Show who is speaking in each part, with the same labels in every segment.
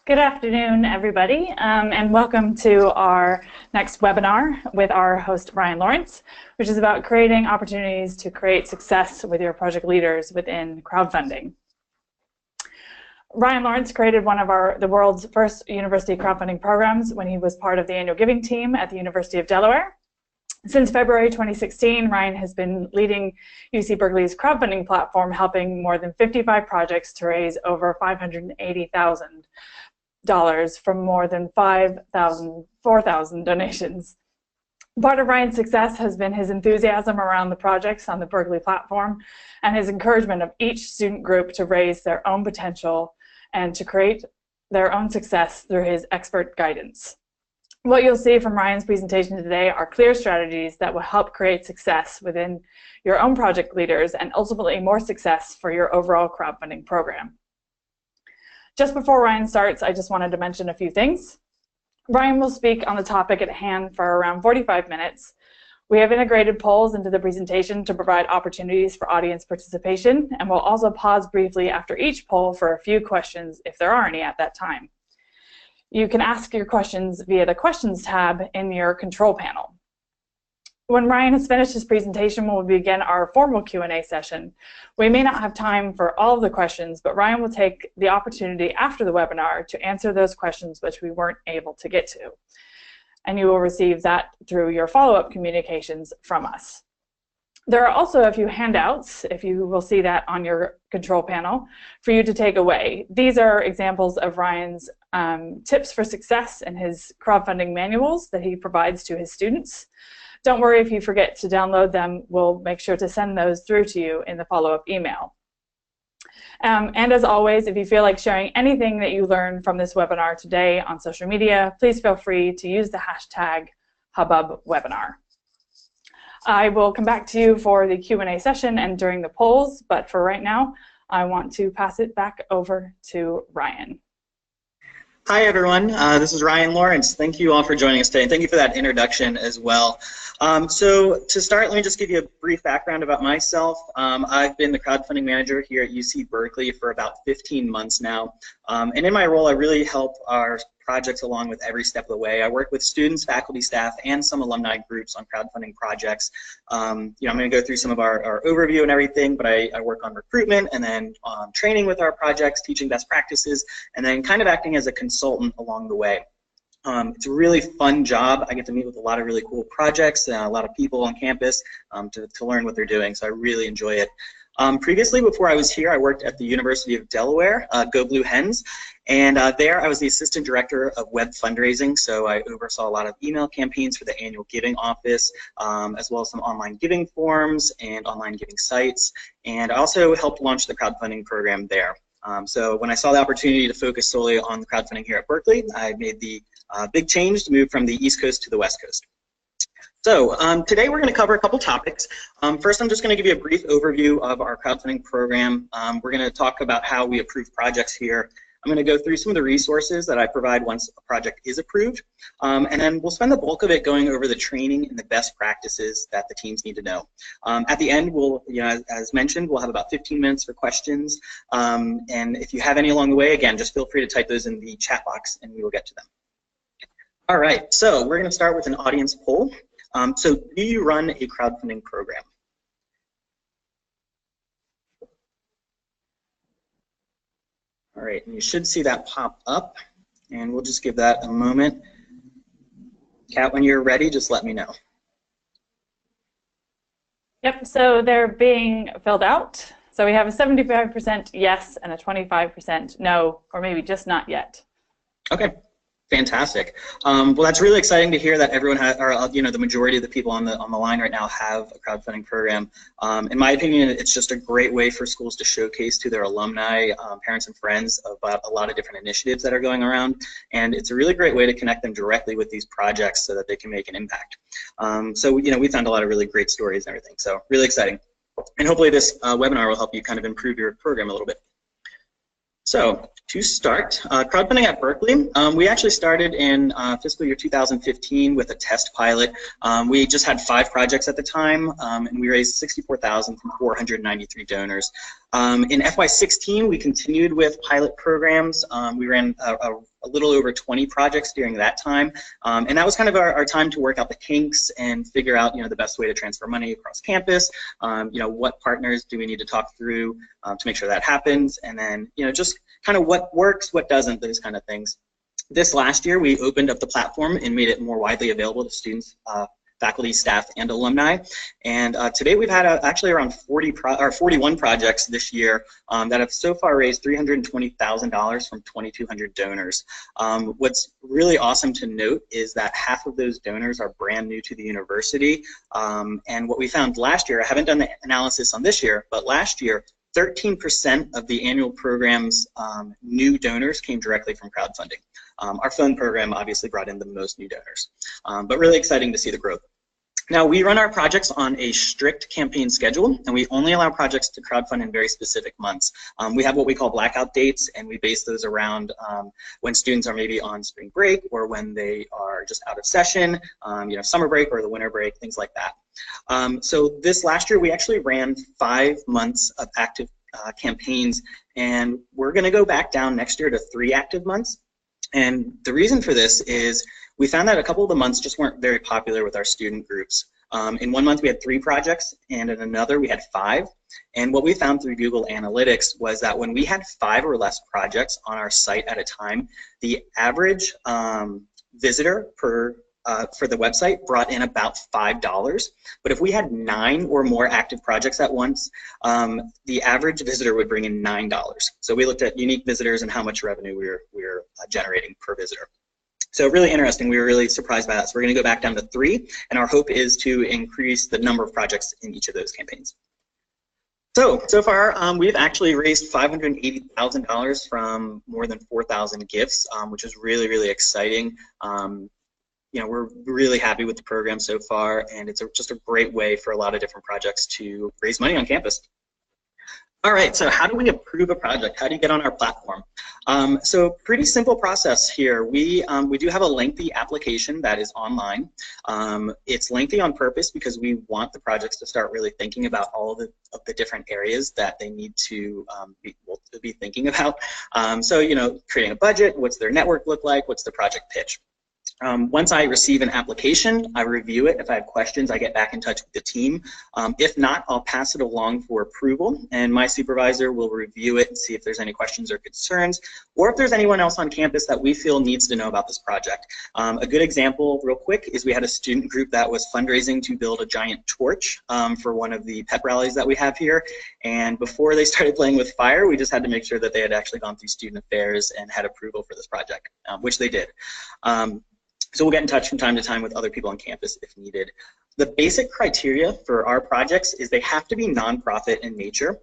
Speaker 1: Good afternoon, everybody, and welcome to our next webinar with our host, Ryan Lawrence, which is about creating opportunities to create success with your project leaders within crowdfunding. Ryan Lawrence created one of the world's first university crowdfunding programs when he was part of the annual giving team at the University of Delaware. Since February 2016, Ryan has been leading UC Berkeley's crowdfunding platform, helping more than 55 projects to raise over $580,000 from more than 4,000 donations. Part of Ryan's success has been his enthusiasm around the projects on the Berkeley platform and his encouragement of each student group to raise their own potential and to create their own success through his expert guidance. What you'll see from Ryan's presentation today are clear strategies that will help create success within your own project leaders and ultimately more success for your overall crowdfunding program. Just before Ryan starts, I just wanted to mention a few things. Ryan will speak on the topic at hand for around 45 minutes. We have integrated polls into the presentation to provide opportunities for audience participation, and we'll also pause briefly after each poll for a few questions if there are any at that time. You can ask your questions via the Questions tab in your control panel. When Ryan has finished his presentation, we'll begin our formal Q&A session. We may not have time for all of the questions, but Ryan will take the opportunity after the webinar to answer those questions which we weren't able to get to. And you will receive that through your follow-up communications from us. There are also a few handouts, if you will see that on your control panel, for you to take away. These are examples of Ryan's tips for success and his crowdfunding manuals that he provides to his students. Don't worry if you forget to download them. We'll make sure to send those through to you in the follow-up email. And as always, if you feel like sharing anything that you learned from this webinar today on social media, please feel free to use the hashtag #HubbubWebinar. I will come back to you for the Q&A session and during the polls, but for right now, I want to pass it back over to Ryan.
Speaker 2: Hi everyone, this is Ryan Lawrence. Thank you all for joining us today, and thank you for that introduction as well. So to start, let me just give you a brief background about myself. I've been the crowdfunding manager here at UC Berkeley for about 15 months now, and in my role I really help our projects along with every step of the way. I work with students, faculty, staff, and some alumni groups on crowdfunding projects. I'm going to go through some of our overview and everything, but I work on recruitment and then training with our projects, teaching best practices, and then kind of acting as a consultant along the way. It's a really fun job. I get to meet with a lot of really cool projects, a lot of people on campus to learn what they're doing, so I really enjoy it. Previously, before I was here, I worked at the University of Delaware, Go Blue Hens, and there I was the assistant director of web fundraising, so I oversaw a lot of email campaigns for the annual giving office, as well as some online giving forms and online giving sites, and I also helped launch the crowdfunding program there. So when I saw the opportunity to focus solely on the crowdfunding here at Berkeley, I made the big change to move from the East Coast to the West Coast. So today we're going to cover a couple topics. First, I'm just going to give you a brief overview of our crowdfunding program. We're going to talk about how we approve projects here. I'm going to go through some of the resources that I provide once a project is approved, and then we'll spend the bulk of it going over the training and the best practices that the teams need to know. At the end, we'll, as mentioned, we'll have about 15 minutes for questions, and if you have any along the way, again, just feel free to type those in the chat box and we will get to them. All right, so we're going to start with an audience poll. So do you run a crowdfunding program? All right, and you should see that pop up, and we'll just give that a moment. Kat, when you're ready, just let me know.
Speaker 1: Yep, so they're being filled out. So we have a 75% yes and a 25% no, or maybe just not yet. Okay.
Speaker 2: Fantastic. Well, that's really exciting to hear that everyone has, or the majority of the people on the line right now have a crowdfunding program. In my opinion, it's just a great way for schools to showcase to their alumni, parents, and friends about a lot of different initiatives that are going around, and it's a really great way to connect them directly with these projects so that they can make an impact. So we found a lot of really great stories and everything. So really exciting, and hopefully this webinar will help you kind of improve your program a little bit. So to start, crowdfunding at Berkeley, we actually started in fiscal year 2015 with a test pilot. We just had 5 projects at the time, and we raised $64,000 from 493 donors. In FY16, we continued with pilot programs. We ran a little over 20 projects during that time, and that was kind of our time to work out the kinks and figure out, the best way to transfer money across campus. What partners do we need to talk through to make sure that happens, and then, just kind of what works, what doesn't, those kind of things. This last year, we opened up the platform and made it more widely available to students, faculty, staff, and alumni. And today we've had actually around 41 projects this year that have so far raised $320,000 from 2,200 donors. What's really awesome to note is that half of those donors are brand new to the university. And what we found last year, I haven't done the analysis on this year, but last year, 13% of the annual program's new donors came directly from crowdfunding. Our phone program obviously brought in the most new donors, but really exciting to see the growth. Now, we run our projects on a strict campaign schedule, and we only allow projects to crowdfund in very specific months. We have what we call blackout dates, and we base those around when students are maybe on spring break or when they are just out of session, summer break or the winter break, things like that. So this last year, we actually ran 5 months of active campaigns, and we're going to go back down next year to 3 active months. And the reason for this is we found that a couple of the months just weren't very popular with our student groups. In one month we had 3 projects, and in another we had 5. And what we found through Google Analytics was that when we had 5 or less projects on our site at a time, the average visitor for the website brought in about $5. But if we had 9 or more active projects at once, the average visitor would bring in $9. So we looked at unique visitors and how much revenue we were generating per visitor. So really interesting. We were really surprised by that. So we're going to go back down to 3, and our hope is to increase the number of projects in each of those campaigns. So far, we've actually raised $580,000 from more than 4,000 gifts, which is really, really exciting. We're really happy with the program so far, and it's just a great way for a lot of different projects to raise money on campus. All right, so how do we approve a project? How do you get on our platform? So pretty simple process here. We do have a lengthy application that is online. It's lengthy on purpose because we want the projects to start really thinking about all of the different areas that they need to be thinking about. So, creating a budget, what's their network look like, what's the project pitch? Once I receive an application, I review it. If I have questions, I get back in touch with the team. If not, I'll pass it along for approval, and my supervisor will review it and see if there's any questions or concerns, or if there's anyone else on campus that we feel needs to know about this project. A good example, real quick, is we had a student group that was fundraising to build a giant torch for one of the pep rallies that we have here, and before they started playing with fire, we just had to make sure that they had actually gone through student affairs and had approval for this project, which they did. So we'll get in touch from time to time with other people on campus if needed. The basic criteria for our projects is they have to be nonprofit in nature.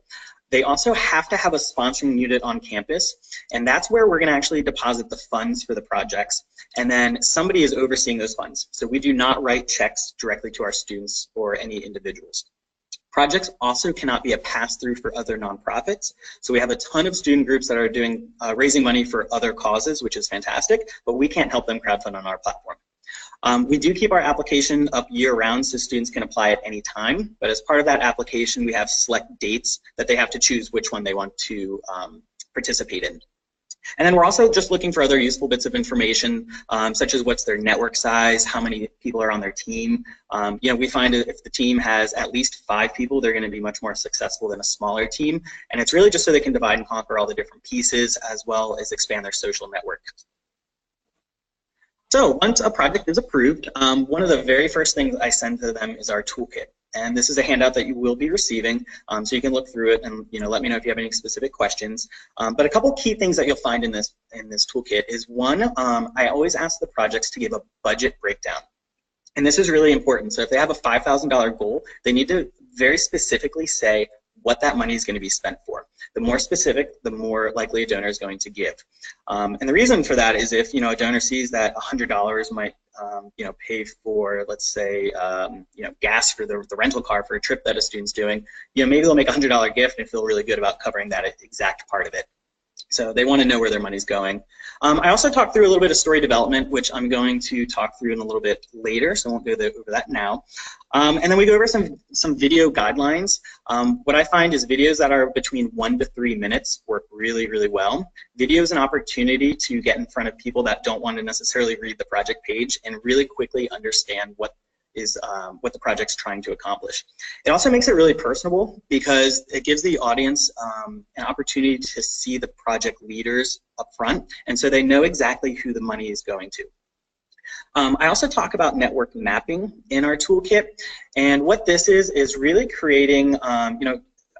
Speaker 2: They also have to have a sponsoring unit on campus, and that's where we're going to actually deposit the funds for the projects, and then somebody is overseeing those funds. So we do not write checks directly to our students or any individuals. Projects also cannot be a pass-through for other nonprofits. So we have a ton of student groups that are doing raising money for other causes, which is fantastic, but we can't help them crowdfund on our platform. We do keep our application up year-round so students can apply at any time, but as part of that application, we have select dates that they have to choose which one they want to participate in. And then we're also just looking for other useful bits of information, such as what's their network size, how many people are on their team. We find that if the team has at least 5 people, they're going to be much more successful than a smaller team. And it's really just so they can divide and conquer all the different pieces, as well as expand their social network. So once a project is approved, one of the very first things I send to them is our toolkit. And this is a handout that you will be receiving, so you can look through it and let me know if you have any specific questions. But a couple key things that you'll find in this toolkit is one, I always ask the projects to give a budget breakdown. And this is really important. So if they have a $5,000 goal, they need to very specifically say what that money is going to be spent for. The more specific, the more likely a donor is going to give. And the reason for that is if a donor sees that $100 might pay for, let's say, gas for the rental car for a trip that a student's doing, maybe they'll make a $100 gift and feel really good about covering that exact part of it. So they want to know where their money's going. I also talked through a little bit of story development, which I'm going to talk through in a little bit later, so I won't go over that now. And then we go over some video guidelines. What I find is videos that are between 1 to 3 minutes work really, really well. Video is an opportunity to get in front of people that don't want to necessarily read the project page and really quickly understand what the project's trying to accomplish. It also makes it really personable because it gives the audience an opportunity to see the project leaders up front, and so they know exactly who the money is going to. I also talk about network mapping in our toolkit, and what this is really creating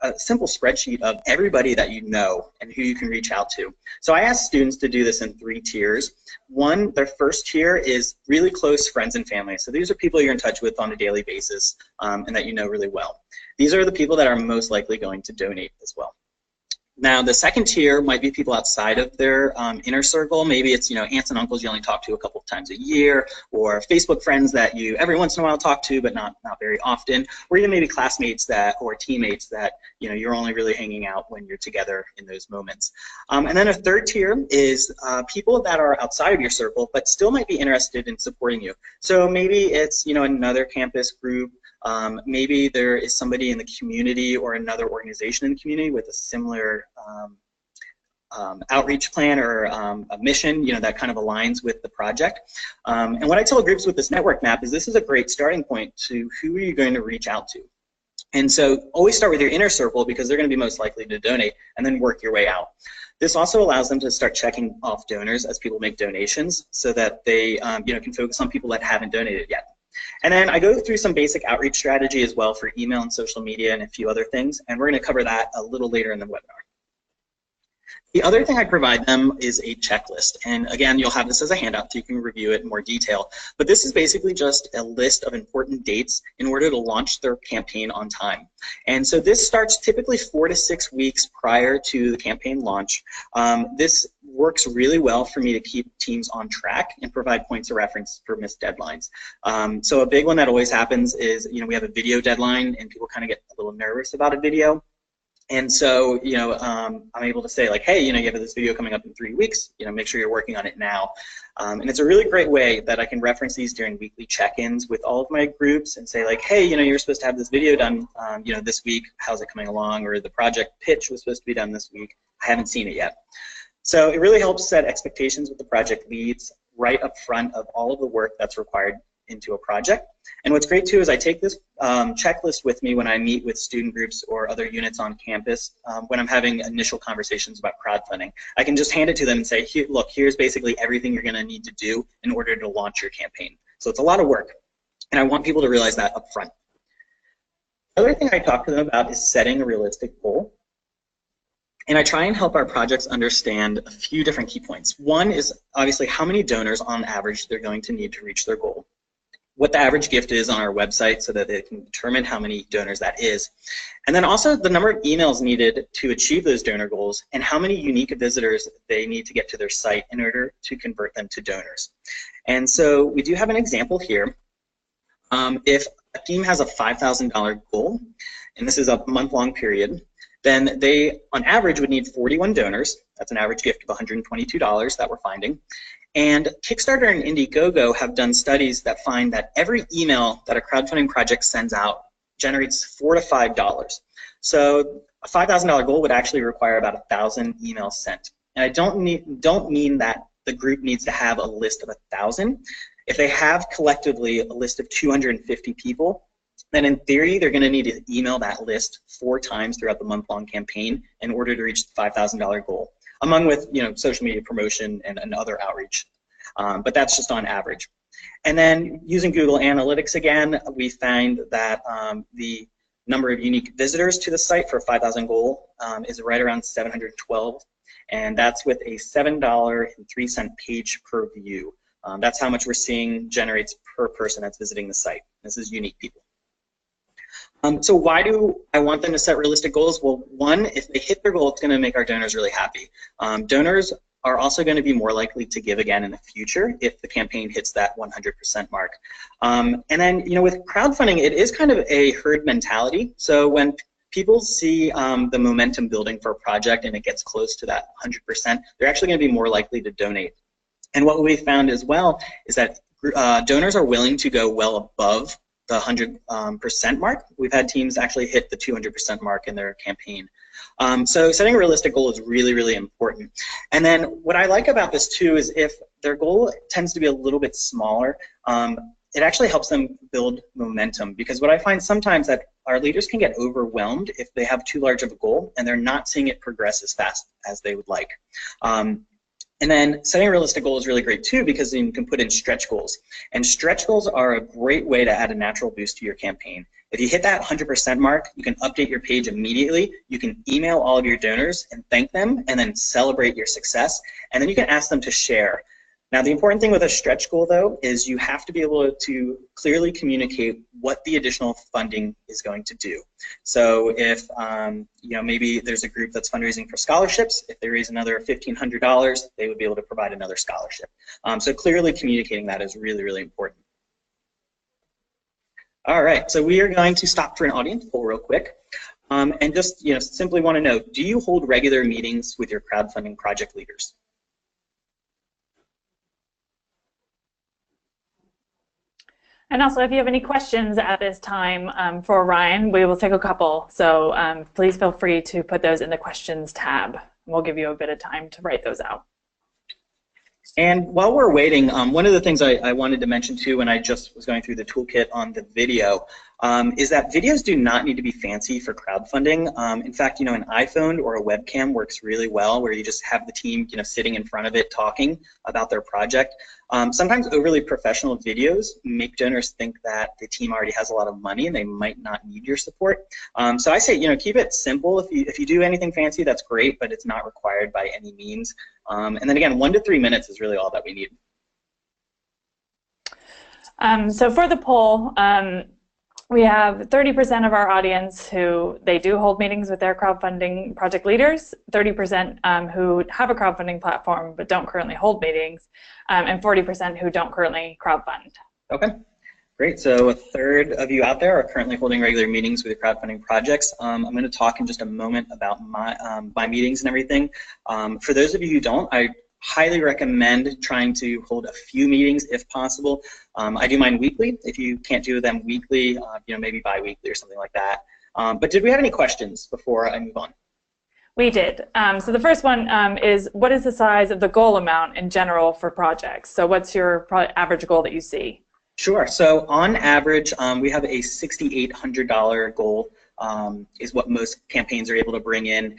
Speaker 2: a simple spreadsheet of everybody that you know and who you can reach out to. So I ask students to do this in 3 tiers. One, their first tier is really close friends and family. So these are people you're in touch with on a daily basis and that you know really well. These are the people that are most likely going to donate as well. Now, the second tier might be people outside of their inner circle. Maybe it's aunts and uncles you only talk to a couple of times a year, or Facebook friends that you every once in a while talk to, but not very often, or even maybe classmates or teammates that you're only really hanging out when you're together in those moments. And then a third tier is people that are outside of your circle, but still might be interested in supporting you. So maybe it's another campus group. Maybe there is somebody in the community or another organization in the community with a similar outreach plan or a mission, that kind of aligns with the project. And what I tell groups with this network map is this is a great starting point to who are you going to reach out to. And so always start with your inner circle because they're going to be most likely to donate, and then work your way out. This also allows them to start checking off donors as people make donations so that they can focus on people that haven't donated yet. And then I go through some basic outreach strategy as well for email and social media and a few other things, and we're going to cover that a little later in the webinar. The other thing I provide them is a checklist, and again, you'll have this as a handout so you can review it in more detail, but this is basically just a list of important dates in order to launch their campaign on time. And so this starts typically 4 to 6 weeks prior to the campaign launch. This works really well for me to keep teams on track and provide points of reference for missed deadlines. So a big one that always happens is, we have a video deadline and people kind of get a little nervous about a video. And so, I'm able to say like, hey, you have this video coming up in 3 weeks, make sure you're working on it now. And it's a really great way that I can reference these during weekly check-ins with all of my groups and say like, hey, you're supposed to have this video done, this week, how's it coming along? Or the project pitch was supposed to be done this week, I haven't seen it yet. So it really helps set expectations with the project leads right up front of all of the work that's required into a project. And what's great too is I take this checklist with me when I meet with student groups or other units on campus when I'm having initial conversations about crowdfunding. I can just hand it to them and say, look, here's basically everything you're going to need to do in order to launch your campaign. So it's a lot of work, and I want people to realize that up front. The other thing I talk to them about is setting a realistic goal. And I try and help our projects understand a few different key points. One is obviously how many donors on average they're going to need to reach their goal, what the average gift is on our website so that they can determine how many donors that is, and then also the number of emails needed to achieve those donor goals and how many unique visitors they need to get to their site in order to convert them to donors. And so we do have an example here. If a team has a $5,000 goal, and this is a month-long period, then they, on average, would need 41 donors. That's an average gift of $122 that we're finding. And Kickstarter and Indiegogo have done studies that find that every email that a crowdfunding project sends out generates $4 to $5. So a $5,000 goal would actually require about 1,000 emails sent. And I don't mean that the group needs to have a list of 1,000. If they have collectively a list of 250 people, then in theory, they're going to need to email that list 4 times throughout the month-long campaign in order to reach the $5,000 goal, among with social media promotion and other outreach. But that's just on average. And then using Google Analytics again, we find that the number of unique visitors to the site for a 5,000 goal is right around 712, and that's with a $7.03 page per view. That's how much we're seeing generates per person that's visiting the site. This is unique people. So why do I want them to set realistic goals? Well, one, if they hit their goal, it's going to make our donors really happy. Donors are also going to be more likely to give again in the future if the campaign hits that 100% mark. And then, with crowdfunding, it is kind of a herd mentality. So when people see the momentum building for a project and it gets close to that 100%, they're actually going to be more likely to donate. And what we found as well is that donors are willing to go well above the 100% mark. We've had teams actually hit the 200% mark in their campaign. So setting a realistic goal is really, really important. And then what I like about this too is if their goal tends to be a little bit smaller, it actually helps them build momentum, because what I find sometimes that our leaders can get overwhelmed if they have too large of a goal and they're not seeing it progress as fast as they would like. And then setting a realistic goal is really great too, because then you can put in stretch goals. And stretch goals are a great way to add a natural boost to your campaign. If you hit that 100% mark, you can update your page immediately. You can email all of your donors and thank them, and then celebrate your success. And then you can ask them to share. Now, the important thing with a stretch goal, though, is you have to be able to clearly communicate what the additional funding is going to do. So if maybe there's a group that's fundraising for scholarships, if they raise another $1,500, they would be able to provide another scholarship. So clearly communicating that is really, really important. All right, so we are going to stop for an audience poll real quick. And just simply want to know, do you hold regular meetings with your crowdfunding project leaders?
Speaker 1: And also, if you have any questions at this time for Ryan, we will take a couple. So please feel free to put those in the questions tab. We'll give you a bit of time to write those out.
Speaker 2: And while we're waiting, one of the things I wanted to mention too when I just was going through the toolkit on the video is that videos do not need to be fancy for crowdfunding. In fact, an iPhone or a webcam works really well, where you just have the team sitting in front of it talking about their project. Sometimes overly professional videos make donors think that the team already has a lot of money and they might not need your support. So I say, keep it simple. If you do anything fancy, that's great, but it's not required by any means. And then again, 1 to 3 minutes is really all that we need.
Speaker 1: So for the poll, we have 30% of our audience who they do hold meetings with their crowdfunding project leaders, 30% who have a crowdfunding platform but don't currently hold meetings, and 40% who don't currently crowdfund. Okay,
Speaker 2: great. So a third of you out there are currently holding regular meetings with your crowdfunding projects. I'm going to talk in just a moment about my meetings and everything. For those of you who don't, I highly recommend trying to hold a few meetings if possible. I do mine weekly. If you can't do them weekly, maybe bi-weekly or something like that. But did we have any questions before I move on?
Speaker 1: We did. So the first one is, what is the size of the goal amount in general for projects? So what's your average goal that you see?
Speaker 2: Sure. So on average, we have a $6,800 goal. Is what most campaigns are able to bring in.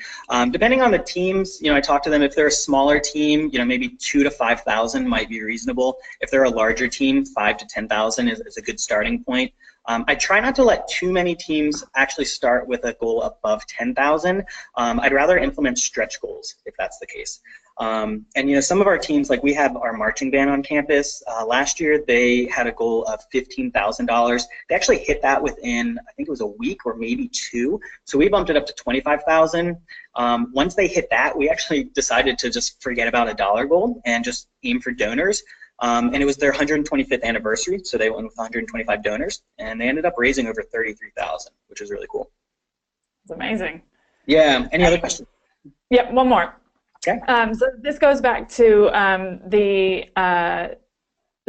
Speaker 2: Depending on the teams, I talk to them. If they're a smaller team, maybe 2,000 to 5,000 might be reasonable. If they're a larger team, 5,000 to 10,000 is a good starting point. I try not to let too many teams actually start with a goal above 10,000. I'd rather implement stretch goals if that's the case. And some of our teams, like we have our marching band on campus. Last year they had a goal of $15,000. They actually hit that within, I think it was a week or maybe 2. So we bumped it up to 25,000. Once they hit that, we actually decided to just forget about a dollar goal and just aim for donors. And it was their 125th anniversary, so they went with 125 donors, and they ended up raising over 33,000, which is really cool.
Speaker 1: It's amazing.
Speaker 2: Yeah. Any other questions?
Speaker 1: Yep. One more.
Speaker 2: Okay.
Speaker 1: So this goes back to the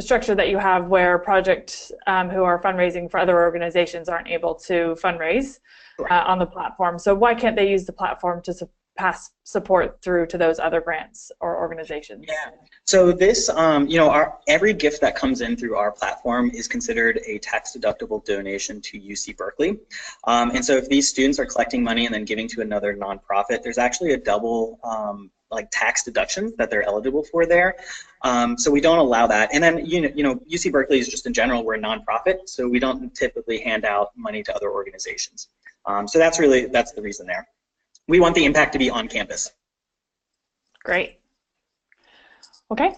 Speaker 1: structure that you have where projects who are fundraising for other organizations aren't able to fundraise on the platform. So why can't they use the platform to pass support through to those other grants or organizations?
Speaker 2: Yeah. So this, every gift that comes in through our platform is considered a tax-deductible donation to UC Berkeley. And so if these students are collecting money and then giving to another nonprofit, there's actually a double tax deduction that they're eligible for there. So we don't allow that. And then, UC Berkeley is just in general, we're a nonprofit, so we don't typically hand out money to other organizations. So that's the reason there. We want the impact to be on campus.
Speaker 1: Great. Okay.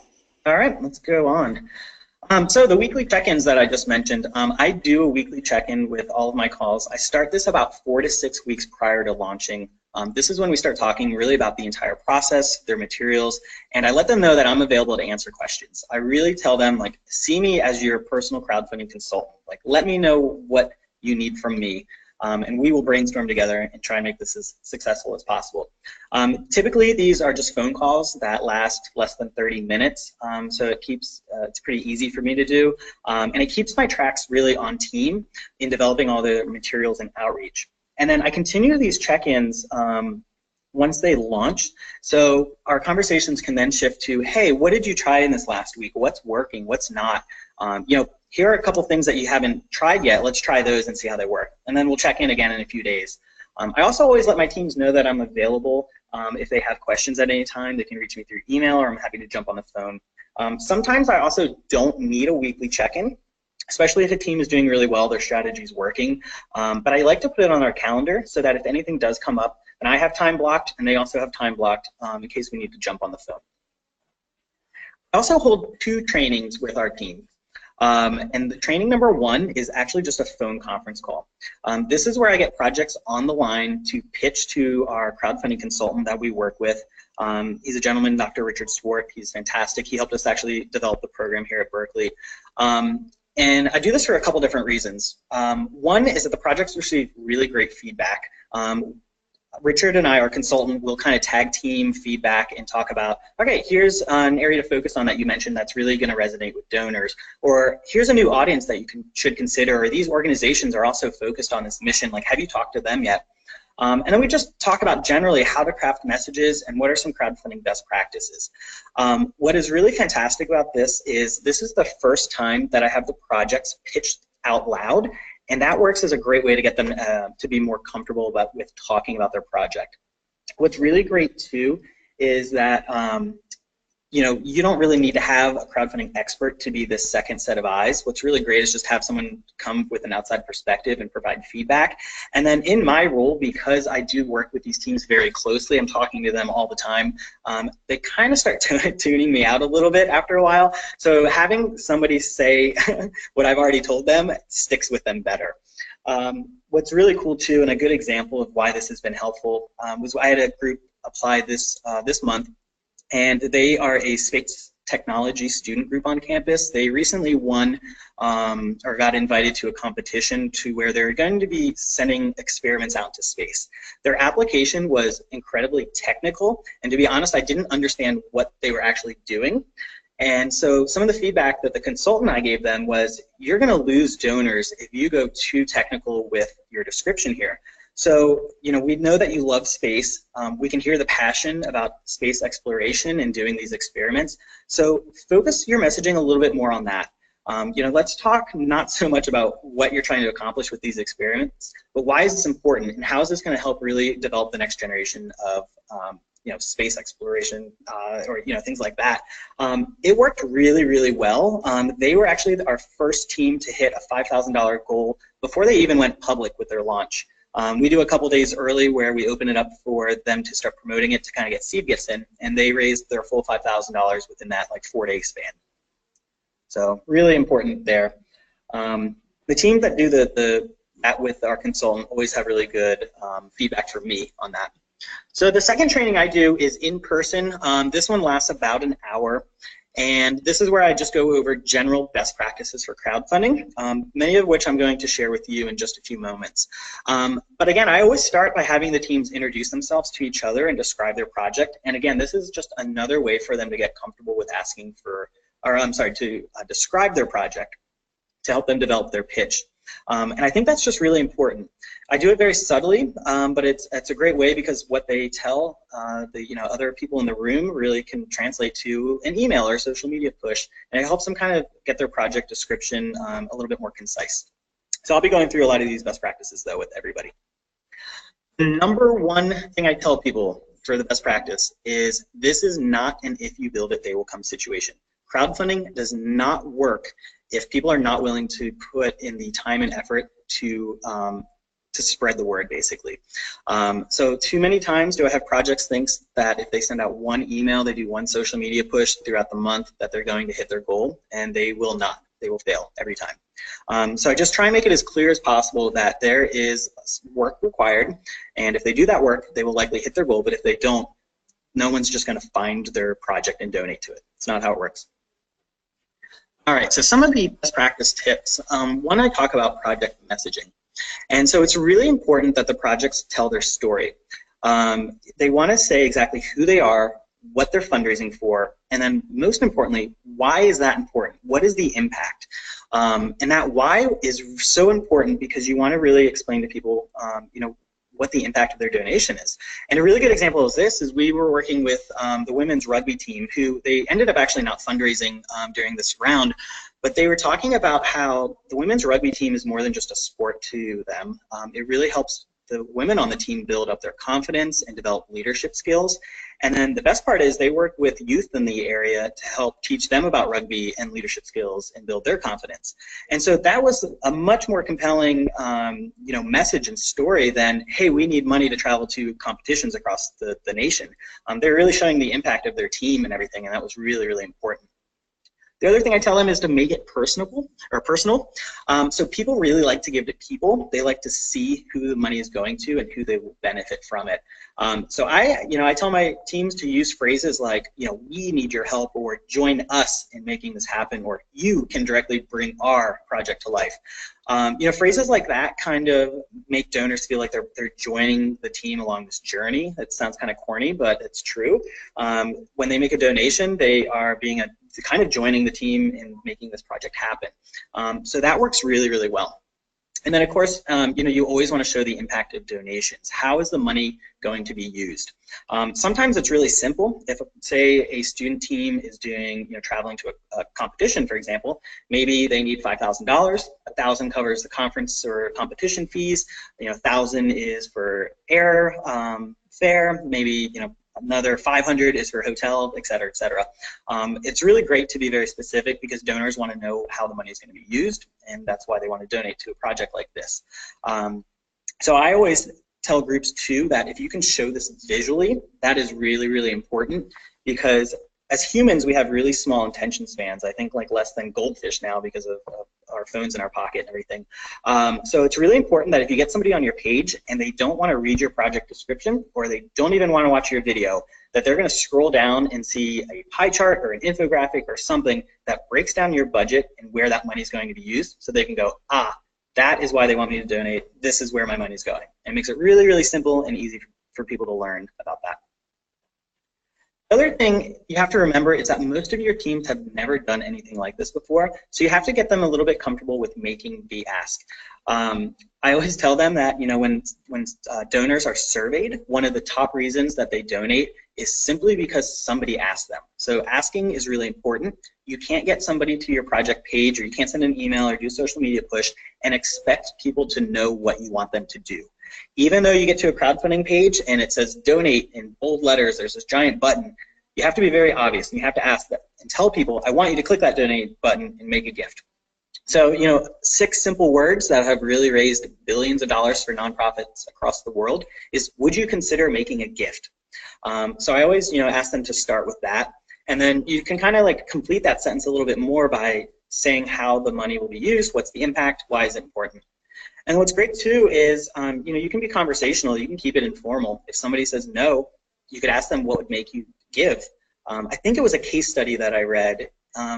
Speaker 2: All right, let's go on. So the weekly check-ins that I just mentioned, I do a weekly check-in with all of my calls. I start this about 4 to 6 weeks prior to launching. This is when we start talking really about the entire process, their materials, and I let them know that I'm available to answer questions. I really tell them, see me as your personal crowdfunding consultant. Let me know what you need from me. and we will brainstorm together and try and make this as successful as possible. Typically, these are just phone calls that last less than 30 minutes, so it keeps it's pretty easy for me to do, and it keeps my tracks really on team in developing all the materials and outreach. And then I continue these check-ins once they launch, so our conversations can then shift to, hey, what did you try in this last week? What's working? What's not? You know, here are a couple things that you haven't tried yet. Let's try those and see how they work. And then we'll check in again in a few days. I also always let my teams know that I'm available. If they have questions at any time, they can reach me through email, or I'm happy to jump on the phone. Sometimes I also don't need a weekly check-in, especially if a team is doing really well, their strategy is working. But I like to put it on our calendar so that if anything does come up, and I have time blocked, and they also have time blocked in case we need to jump on the phone. I also hold 2 trainings with our team. And the training number 1 is actually just a phone conference call. This is where I get projects on the line to pitch to our crowdfunding consultant that we work with. He's a gentleman, Dr. Richard Swart. He's fantastic. He helped us actually develop the program here at Berkeley. And I do this for a couple different reasons. One is that the projects receive really great feedback. Richard and I, our consultant, will kind of tag team feedback and talk about, okay, here's an area to focus on that you mentioned that's really going to resonate with donors, or here's a new audience that you should consider, or these organizations are also focused on this mission, like have you talked to them yet? And then we just talk about generally how to craft messages and what are some crowdfunding best practices. What is really fantastic about this is the first time that I have the projects pitched out loud, and that works as a great way to get them to be more comfortable with talking about their project. What's really great too is that you know, you don't really need to have a crowdfunding expert to be this second set of eyes. What's really great is just have someone come with an outside perspective and provide feedback. And then in my role, because I do work with these teams very closely, I'm talking to them all the time, they kind of start tuning me out a little bit after a while. So having somebody say what I've already told them sticks with them better. What's really cool too, and a good example of why this has been helpful, was I had a group apply this month, and they are a space technology student group on campus. They recently won or got invited to a competition to where they're going to be sending experiments out to space. Their application was incredibly technical, and to be honest, I didn't understand what they were actually doing. And so some of the feedback that the consultant I gave them was, you're going to lose donors if you go too technical with your description here. So, you know, we know that you love space. We can hear the passion about space exploration and doing these experiments. So focus your messaging a little bit more on that. You know, let's talk not so much about what you're trying to accomplish with these experiments, but why is this important, and how is this going to help really develop the next generation of you know, space exploration, or you know, things like that. It worked really, really well. They were actually our first team to hit a $5,000 goal before they even went public with their launch. We do a couple days early where we open it up for them to start promoting it to kind of get seed gifts in, and they raised their full $5,000 within that like 4-day span. So really important there. The teams that do that with our consultant always have really good feedback from me on that. So the second training I do is in person. This one lasts about an hour. And this is where I just go over general best practices for crowdfunding, many of which I'm going to share with you in just a few moments. But again, I always start by having the teams introduce themselves to each other and describe their project. And again, this is just another way for them to get comfortable with asking for, or I'm sorry, to describe their project to help them develop their pitch. And I think that's just really important. I do it very subtly, but it's a great way because what they tell the other people in the room really can translate to an email or a social media push, and it helps them kind of get their project description a little bit more concise. So I'll be going through a lot of these best practices though with everybody. The number one thing I tell people for the best practice is this is not an if you build it they will come situation. Crowdfunding does not work if people are not willing to put in the time and effort to spread the word, basically. So too many times do I have projects think that if they send out one email, they do one social media push throughout the month, that they're going to hit their goal, and they will not. They will fail every time. So I just try and make it as clear as possible that there is work required, and if they do that work, they will likely hit their goal, but if they don't, no one's just going to find their project and donate to it. It's not how it works. All right, so some of the best practice tips. One, I talk about project messaging. And so it's really important that the projects tell their story. They want to say exactly who they are, what they're fundraising for, and then most importantly, why is that important? What is the impact? And that why is so important because you want to really explain to people, you know, what the impact of their donation is. And a really good example of this is we were working with the women's rugby team, who they ended up actually not fundraising during this round, but they were talking about how the women's rugby team is more than just a sport to them. It really helps the women on the team build up their confidence and develop leadership skills. And then the best part is they work with youth in the area to help teach them about rugby and leadership skills and build their confidence. And so that was a much more compelling you know, message and story than, hey, we need money to travel to competitions across the nation. They're really showing the impact of their team and everything, and that was really, really important. The other thing I tell them is to make it personal. So people really like to give to people. They like to see who the money is going to and who they will benefit from it. So I tell my teams to use phrases like, you know, we need your help, or join us in making this happen, or you can directly bring our project to life. You know, phrases like that kind of make donors feel like they're joining the team along this journey. It sounds kind of corny, but it's true. When they make a donation, they are kind of joining the team in making this project happen. So that works really, really well. And then, of course, you know, you always want to show the impact of donations. How is the money going to be used? Sometimes it's really simple. If, say, a student team is doing, you know, traveling to a competition, for example, maybe they need $5,000. $1,000 covers the conference or competition fees. You know, $1,000 is for air fare. Maybe, you know, another $500 is for hotel, et cetera, et cetera. It's really great to be very specific because donors want to know how the money is going to be used, and that's why they want to donate to a project like this. So I always tell groups too that if you can show this visually, that is really, really important, because as humans, we have really small attention spans. I think like less than goldfish now because of our phones in our pocket and everything. So it's really important that if you get somebody on your page and they don't want to read your project description, or they don't even want to watch your video, that they're going to scroll down and see a pie chart or an infographic or something that breaks down your budget and where that money is going to be used, so they can go, ah, that is why they want me to donate. This is where my money is going. And it makes it really, really simple and easy for people to learn about that. The other thing you have to remember is that most of your teams have never done anything like this before, so you have to get them a little bit comfortable with making the ask. I always tell them that, you know, when donors are surveyed, one of the top reasons that they donate is simply because somebody asked them. So asking is really important. You can't get somebody to your project page, or you can't send an email or do a social media push and expect people to know what you want them to do. Even though you get to a crowdfunding page and it says donate in bold letters, there's this giant button, you have to be very obvious, and you have to ask them and tell people, I want you to click that donate button and make a gift. So, you know, 6 simple words that have really raised billions of dollars for nonprofits across the world is, would you consider making a gift? So I always, you know, ask them to start with that, and then you can kind of like complete that sentence a little bit more by saying how the money will be used, what's the impact, why is it important. And what's great too is, you know, you can be conversational, you can keep it informal. If somebody says no, you could ask them what would make you give. I think it was a case study that I read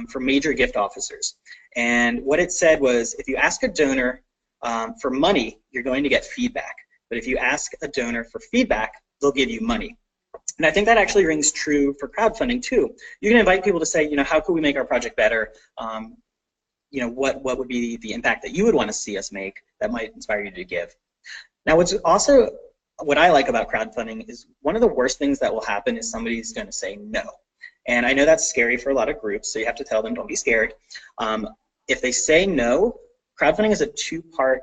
Speaker 2: for major gift officers. And what it said was, if you ask a donor for money, you're going to get feedback. But if you ask a donor for feedback, they'll give you money. And I think that actually rings true for crowdfunding too. You can invite people to say, you know, how could we make our project better? You know, what would be the impact that you would want to see us make that might inspire you to give? Now, what I like about crowdfunding is one of the worst things that will happen is somebody's going to say no. And I know that's scary for a lot of groups, so you have to tell them, don't be scared. If they say no, crowdfunding is a 2-part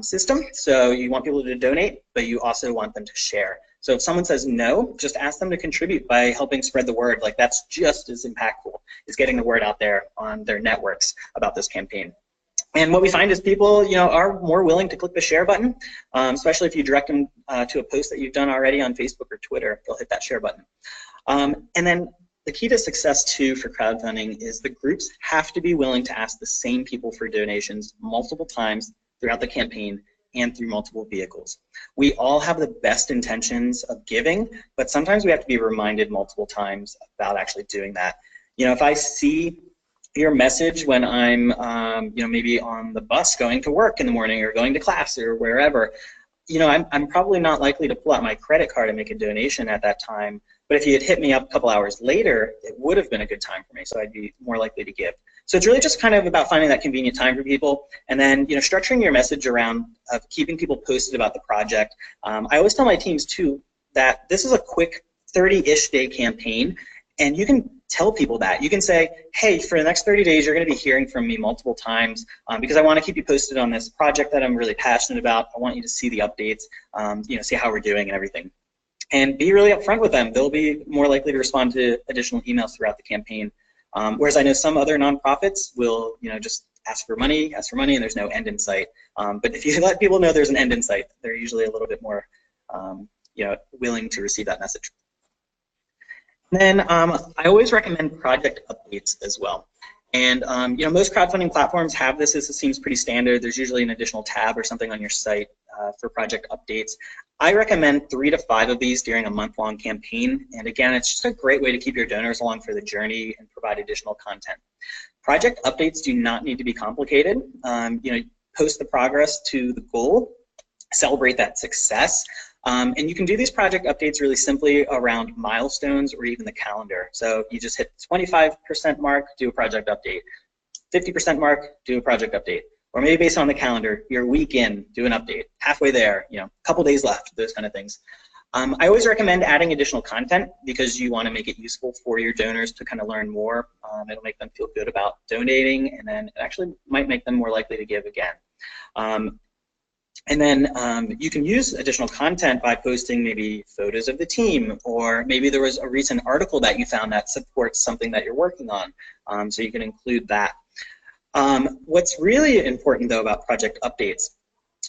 Speaker 2: system. So you want people to donate, but you also want them to share. So if someone says no, just ask them to contribute by helping spread the word. Like, that's just as impactful as getting the word out there on their networks about this campaign. And what we find is people, you know, are more willing to click the share button, especially if you direct them to a post that you've done already on Facebook or Twitter. They'll hit that share button. And then the key to success too for crowdfunding is the groups have to be willing to ask the same people for donations multiple times throughout the campaign and through multiple vehicles. We all have the best intentions of giving, but sometimes we have to be reminded multiple times about actually doing that. You know, if I see your message when I'm, maybe on the bus going to work in the morning or going to class or wherever. I'm probably not likely to pull out my credit card and make a donation at that time. But if you had hit me up a couple hours later, it would have been a good time for me, so I'd be more likely to give. So it's really just kind of about finding that convenient time for people, and then structuring your message around keeping people posted about the project. I always tell my teams too that this is a quick 30-ish day campaign, and you can tell people that. You can say, hey, for the next 30 days, you're going to be hearing from me multiple times because I want to keep you posted on this project that I'm really passionate about. I want you to see the updates, see how we're doing and everything. And be really upfront with them. They'll be more likely to respond to additional emails throughout the campaign. Whereas I know some other nonprofits will, just ask for money, and there's no end in sight. But if you let people know there's an end in sight, they're usually a little bit more, willing to receive that message. And then I always recommend project updates as well. And most crowdfunding platforms have this. This seems pretty standard. There's usually an additional tab or something on your site for project updates. I recommend 3 to 5 of these during a month-long campaign. And again, it's just a great way to keep your donors along for the journey and provide additional content. Project updates do not need to be complicated. Post the progress to the goal, celebrate that success. And you can do these project updates really simply around milestones or even the calendar. So you just hit the 25% mark, do a project update. 50% mark, do a project update. Or maybe based on the calendar, you're a week in, do an update. Halfway there, a couple days left, those kind of things. I always recommend adding additional content because you want to make it useful for your donors to kind of learn more. It'll make them feel good about donating, and then it actually might make them more likely to give again. And then you can use additional content by posting maybe photos of the team, or maybe there was a recent article that you found that supports something that you're working on, so you can include that. What's really important, though, about project updates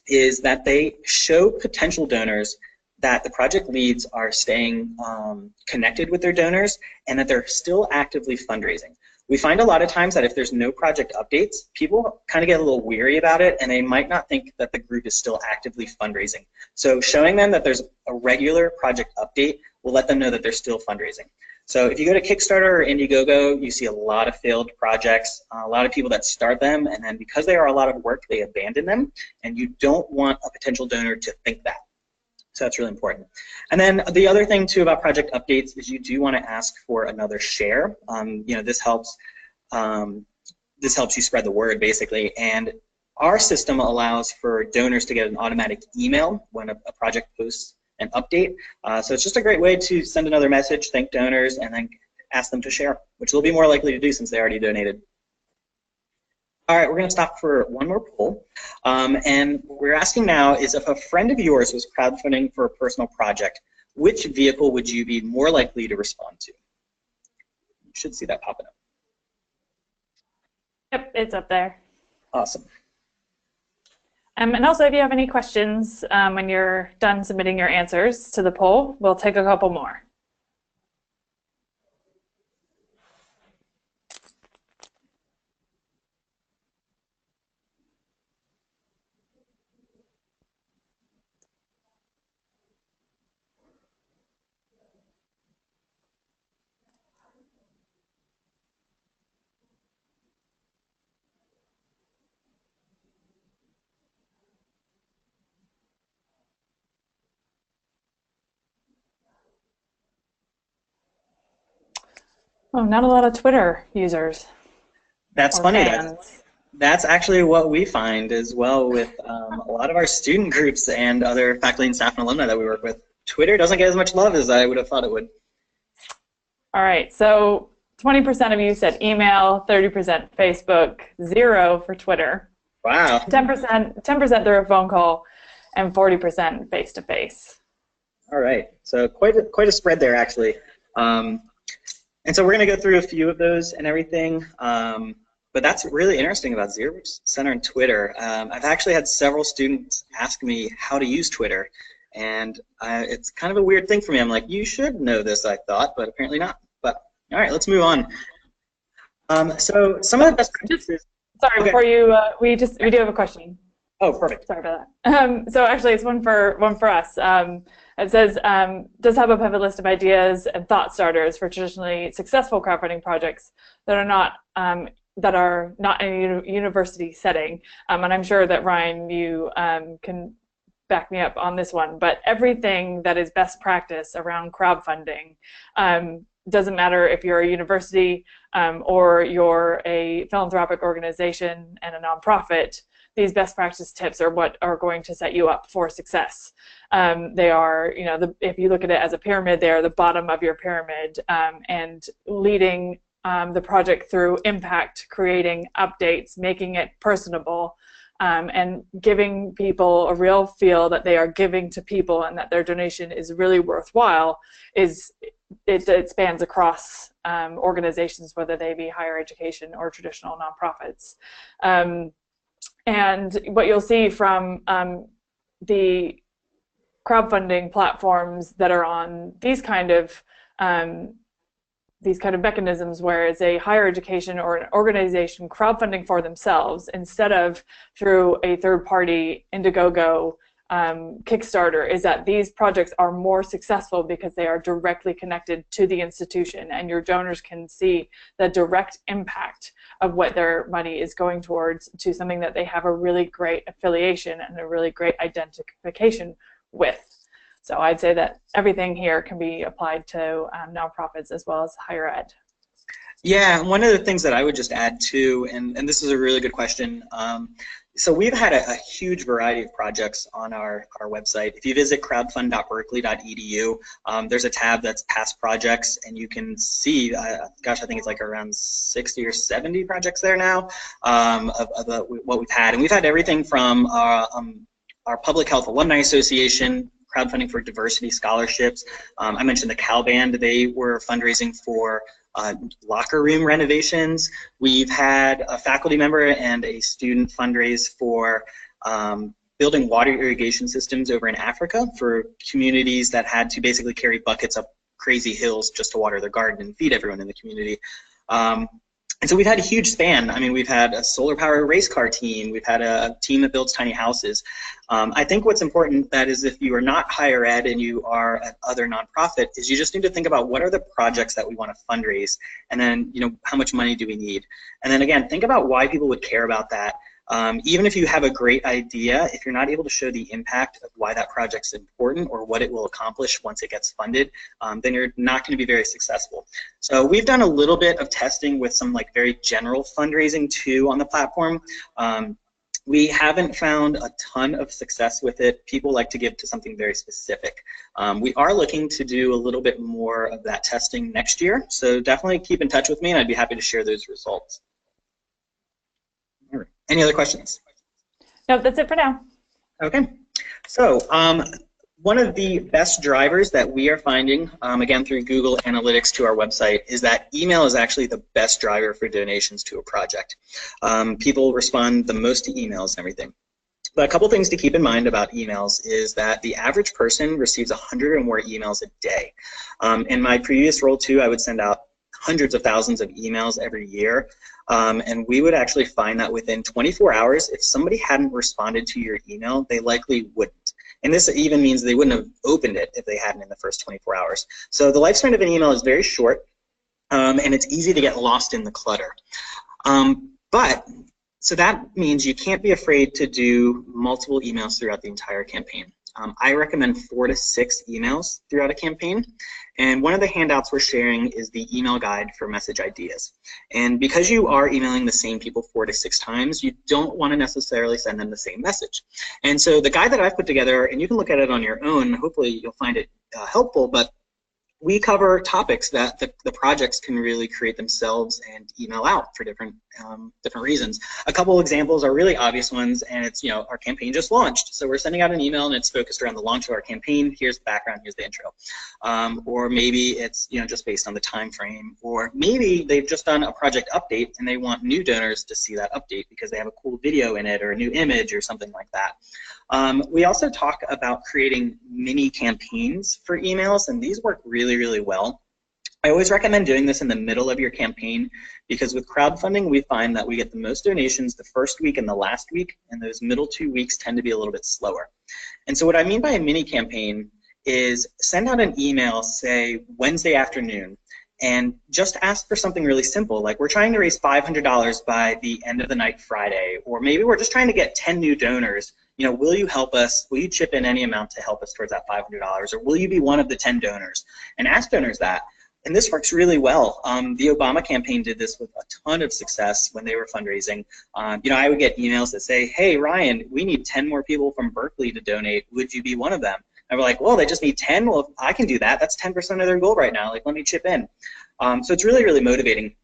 Speaker 2: is that they show potential donors that the project leads are staying connected with their donors and that they're still actively fundraising. We find a lot of times that if there's no project updates, people kind of get a little weary about it, and they might not think that the group is still actively fundraising. So showing them that there's a regular project update will let them know that they're still fundraising. So if you go to Kickstarter or Indiegogo, you see a lot of failed projects, a lot of people that start them, and then because they are a lot of work, they abandon them, and you don't want a potential donor to think that. So that's really important. And then the other thing too about project updates is you do want to ask for another share. This helps you spread the word basically. And our system allows for donors to get an automatic email when a project posts an update. So it's just a great way to send another message, thank donors, and then ask them to share, which they'll be more likely to do since they already donated. All right, we're going to stop for one more poll. And what we're asking now is if a friend of yours was crowdfunding for a personal project, which vehicle would you be more likely to respond to? You should see that popping up.
Speaker 1: Yep, it's up there.
Speaker 2: Awesome.
Speaker 1: And also, if you have any questions when you're done submitting your answers to the poll, we'll take a couple more. Oh, not a lot of Twitter users.
Speaker 2: That's funny. That's actually what we find as well with a lot of our student groups and other faculty and staff and alumni that we work with. Twitter doesn't get as much love as I would have thought it would. All
Speaker 1: right, so 20% of you said email, 30% Facebook, 0 for Twitter.
Speaker 2: Wow.
Speaker 1: 10% through a phone call, and 40% face-to-face.
Speaker 2: All right, so quite a spread there actually. And so we're going to go through a few of those and everything, but that's really interesting about 0% on Twitter. I've actually had several students ask me how to use Twitter, and it's kind of a weird thing for me. I'm like, you should know this, I thought, but apparently not. But all right, let's move on. So some of the best practices. Sorry, okay.
Speaker 1: Before you, we do have a question.
Speaker 2: Oh, perfect.
Speaker 1: Sorry about that. So actually, it's one for us. It says, does Hubhub have a list of ideas and thought starters for traditionally successful crowdfunding projects that are not that are not in a university setting, and I'm sure that Ryan, you can back me up on this one, but everything that is best practice around crowdfunding, doesn't matter if you're a university or you're a philanthropic organization and a nonprofit, these best practice tips are what are going to set you up for success. They are, you know, if you look at it as a pyramid, they are the bottom of your pyramid, and leading the project through impact, creating updates, making it personable, and giving people a real feel that they are giving to people and that their donation is really worthwhile. It spans across organizations, whether they be higher education or traditional nonprofits. And what you'll see from the crowdfunding platforms that are on these kind of mechanisms, where it's a higher education or an organization crowdfunding for themselves instead of through a third-party Indiegogo Kickstarter, is that these projects are more successful because they are directly connected to the institution, and your donors can see the direct impact of what their money is going towards, to something that they have a really great affiliation and a really great identification with. So I'd say that everything here can be applied to nonprofits as well as higher ed.
Speaker 2: Yeah, one of the things that I would just add too, and this is a really good question. So we've had a huge variety of projects on our website. If you visit crowdfund.berkeley.edu, there's a tab that's past projects, and you can see, gosh, I think it's like around 60 or 70 projects there now of what we've had. And we've had everything from our Public Health Alumni Association, crowdfunding for diversity scholarships. I mentioned the Cal Band. They were fundraising for locker room renovations. We've had a faculty member and a student fundraise for building water irrigation systems over in Africa for communities that had to basically carry buckets up crazy hills just to water their garden and feed everyone in the community. And so we've had a huge span. I mean, we've had a solar power race car team. We've had a team that builds tiny houses. I think what's important, that is, if you are not higher ed and you are an other nonprofit, is you just need to think about what are the projects that we want to fundraise, and then, you know, how much money do we need? And then again, think about why people would care about that. Even if you have a great idea, if you're not able to show the impact of why that project's important or what it will accomplish once it gets funded, then you're not going to be very successful. So we've done a little bit of testing with some like very general fundraising too on the platform. We haven't found a ton of success with it. People like to give to something very specific. We are looking to do a little bit more of that testing next year, so definitely keep in touch with me and I'd be happy to share those results. Any other questions?
Speaker 1: No, that's it for now.
Speaker 2: Okay. So one of the best drivers that we are finding, again through Google Analytics to our website, is that email is actually the best driver for donations to a project. People respond the most to emails and everything. But a couple things to keep in mind about emails is that the average person receives 100 or more emails a day. In my previous role too, I would send out hundreds of thousands of emails every year. And we would actually find that within 24 hours, if somebody hadn't responded to your email, they likely wouldn't. And this even means they wouldn't have opened it if they hadn't in the first 24 hours. So the lifespan of an email is very short, and it's easy to get lost in the clutter. So that means you can't be afraid to do multiple emails throughout the entire campaign. I recommend 4 to 6 emails throughout a campaign. And one of the handouts we're sharing is the email guide for message ideas. And because you are emailing the same people 4 to 6 times, you don't want to necessarily send them the same message. And so the guide that I've put together, and you can look at it on your own, hopefully you'll find it helpful, but we cover topics that the projects can really create themselves and email out for different reasons. A couple examples are really obvious ones, and it's, you know, our campaign just launched, so we're sending out an email and it's focused around the launch of our campaign. Here's the background, here's the intro. Or maybe it's, you know, just based on the time frame, or maybe they've just done a project update and they want new donors to see that update because they have a cool video in it or a new image or something like that. We also talk about creating mini campaigns for emails, and these work really, really well. I always recommend doing this in the middle of your campaign, because with crowdfunding we find that we get the most donations the first week and the last week, and those middle 2 weeks tend to be a little bit slower. And so what I mean by a mini campaign is send out an email, say Wednesday afternoon, and just ask for something really simple, like we're trying to raise $500 by the end of the night Friday, or maybe we're just trying to get 10 new donors. You know, will you help us? Will you chip in any amount to help us towards that $500, or will you be one of the 10 donors? And ask donors that. And this works really well. The Obama campaign did this with a ton of success when they were fundraising. You know, I would get emails that say, hey, Ryan, we need 10 more people from Berkeley to donate. Would you be one of them? And we're like, well, they just need 10. Well, if I can do that. That's 10% of their goal right now. Like, let me chip in. So it's really, really motivating.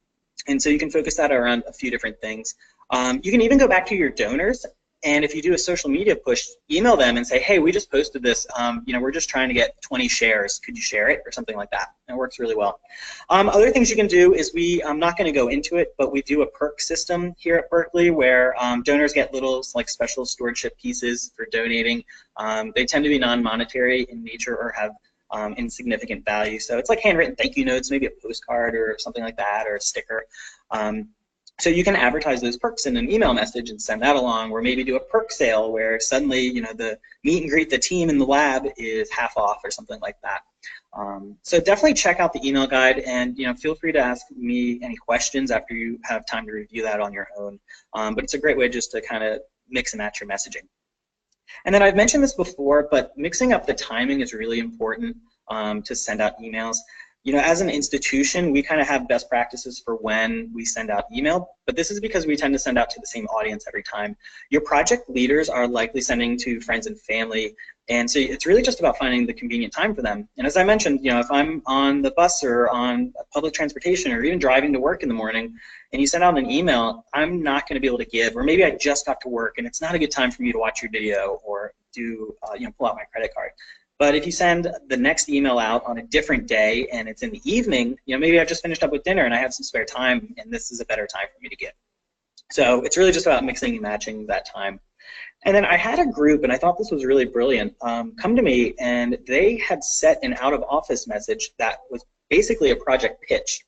Speaker 2: And so you can focus that around a few different things. You can even go back to your donors, and if you do a social media push, email them and say, hey, we just posted this. You know, we're just trying to get 20 shares. Could you share it, or something like that? It works really well. Other things you can do is I'm not going to go into it, but we do a perk system here at Berkeley where donors get little like special stewardship pieces for donating. They tend to be non-monetary in nature or have insignificant value. So it's like handwritten thank you notes, maybe a postcard or something like that, or a sticker. So you can advertise those perks in an email message and send that along, or maybe do a perk sale where suddenly, you know, the meet and greet the team in the lab is half off or something like that. So definitely check out the email guide, and you know, feel free to ask me any questions after you have time to review that on your own. But it's a great way just to kind of mix and match your messaging. And then I've mentioned this before, but mixing up the timing is really important to send out emails. You know, as an institution, we kind of have best practices for when we send out email, but this is because we tend to send out to the same audience every time. Your project leaders are likely sending to friends and family, and so it's really just about finding the convenient time for them. And as I mentioned, you know, if I'm on the bus or on public transportation or even driving to work in the morning, and you send out an email, I'm not going to be able to give, or maybe I just got to work and it's not a good time for me to watch your video or do, you know, pull out my credit card. But if you send the next email out on a different day and it's in the evening, you know, maybe I've just finished up with dinner and I have some spare time and this is a better time for me to give. So it's really just about mixing and matching that time. And then I had a group, and I thought this was really brilliant, come to me, and they had set an out-of-office message that was basically a project pitch.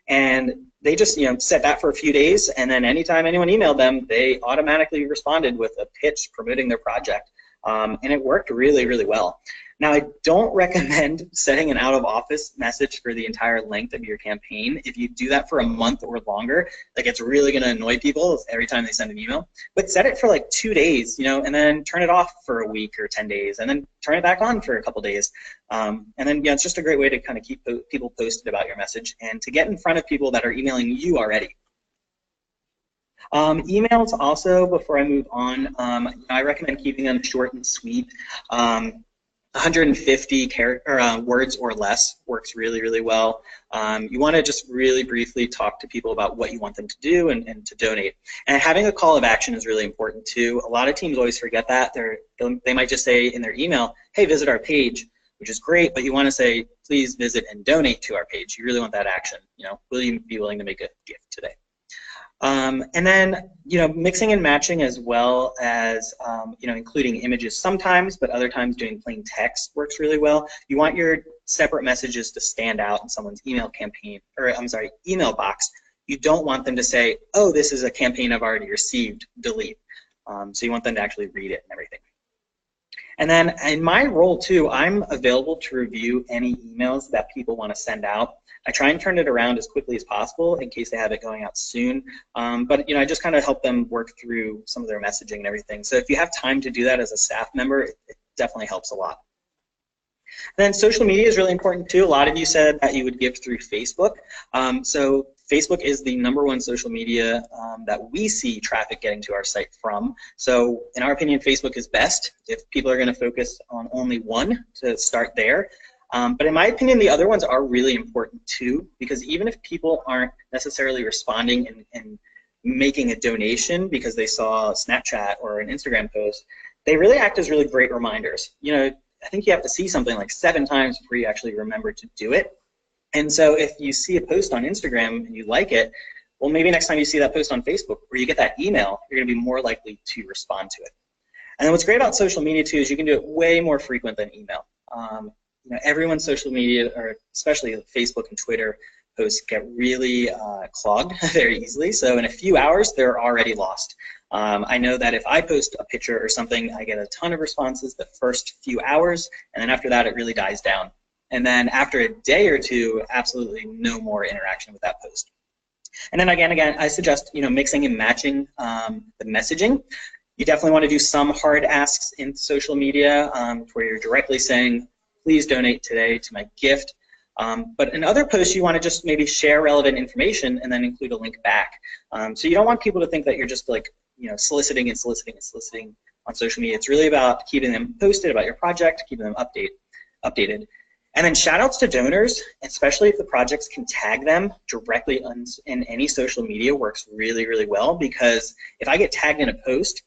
Speaker 2: And they just, you know, set that for a few days, and then anytime anyone emailed them, they automatically responded with a pitch promoting their project. And it worked really, really well. Now, I don't recommend setting an out-of-office message for the entire length of your campaign. If you do that for a month or longer, like, it's really going to annoy people every time they send an email. But set it for like 2 days, you know, and then turn it off for a week or 10 days, and then turn it back on for a couple days. And then, yeah, it's just a great way to kind of keep people posted about your message and to get in front of people that are emailing you already. Emails also, before I move on, I recommend keeping them short and sweet. 150 words or less works really, really well. You want to just really briefly talk to people about what you want them to do and to donate. And having a call of action is really important too. A lot of teams always forget that. They might just say in their email, hey, visit our page, which is great, but you want to say, please visit and donate to our page. You really want that action. You know, will you be willing to make a gift today? And then, you know, mixing and matching as well as, you know, including images sometimes, but other times doing plain text works really well. You want your separate messages to stand out in someone's email campaign, or I'm sorry, email box. You don't want them to say, oh, this is a campaign I've already received, delete. So you want them to actually read it and everything. And then in my role too, I'm available to review any emails that people want to send out. I try and turn it around as quickly as possible in case they have it going out soon. But, you know, I just kind of help them work through some of their messaging and everything. So if you have time to do that as a staff member, it definitely helps a lot. Then social media is really important too. A lot of you said that you would give through Facebook. So Facebook is the #1 social media that we see traffic getting to our site from. So in our opinion, Facebook is best if people are going to focus on only one, to start there. But in my opinion, the other ones are really important too, because even if people aren't necessarily responding and making a donation because they saw a Snapchat or an Instagram post, they really act as really great reminders. You know, I think you have to see something like 7 times before you actually remember to do it. And so if you see a post on Instagram and you like it, well, maybe next time you see that post on Facebook or you get that email, you're going to be more likely to respond to it. And then what's great about social media too is you can do it way more frequent than email. You know, everyone's social media, or especially Facebook and Twitter posts, get really clogged very easily. So in a few hours, they're already lost. I know that if I post a picture or something, I get a ton of responses the first few hours, and then after that, it really dies down. And then after a day or two, absolutely no more interaction with that post. And then again, I suggest mixing and matching the messaging. You definitely want to do some hard asks in social media where you're directly saying, please donate today to my gift. But in other posts, you want to just maybe share relevant information and then include a link back. So you don't want people to think that you're just like soliciting and soliciting and soliciting on social media. It's really about keeping them posted about your project, keeping them updated. And then shout outs to donors, especially if the projects can tag them directly in any social media, works really, really well, because if I get tagged in a post,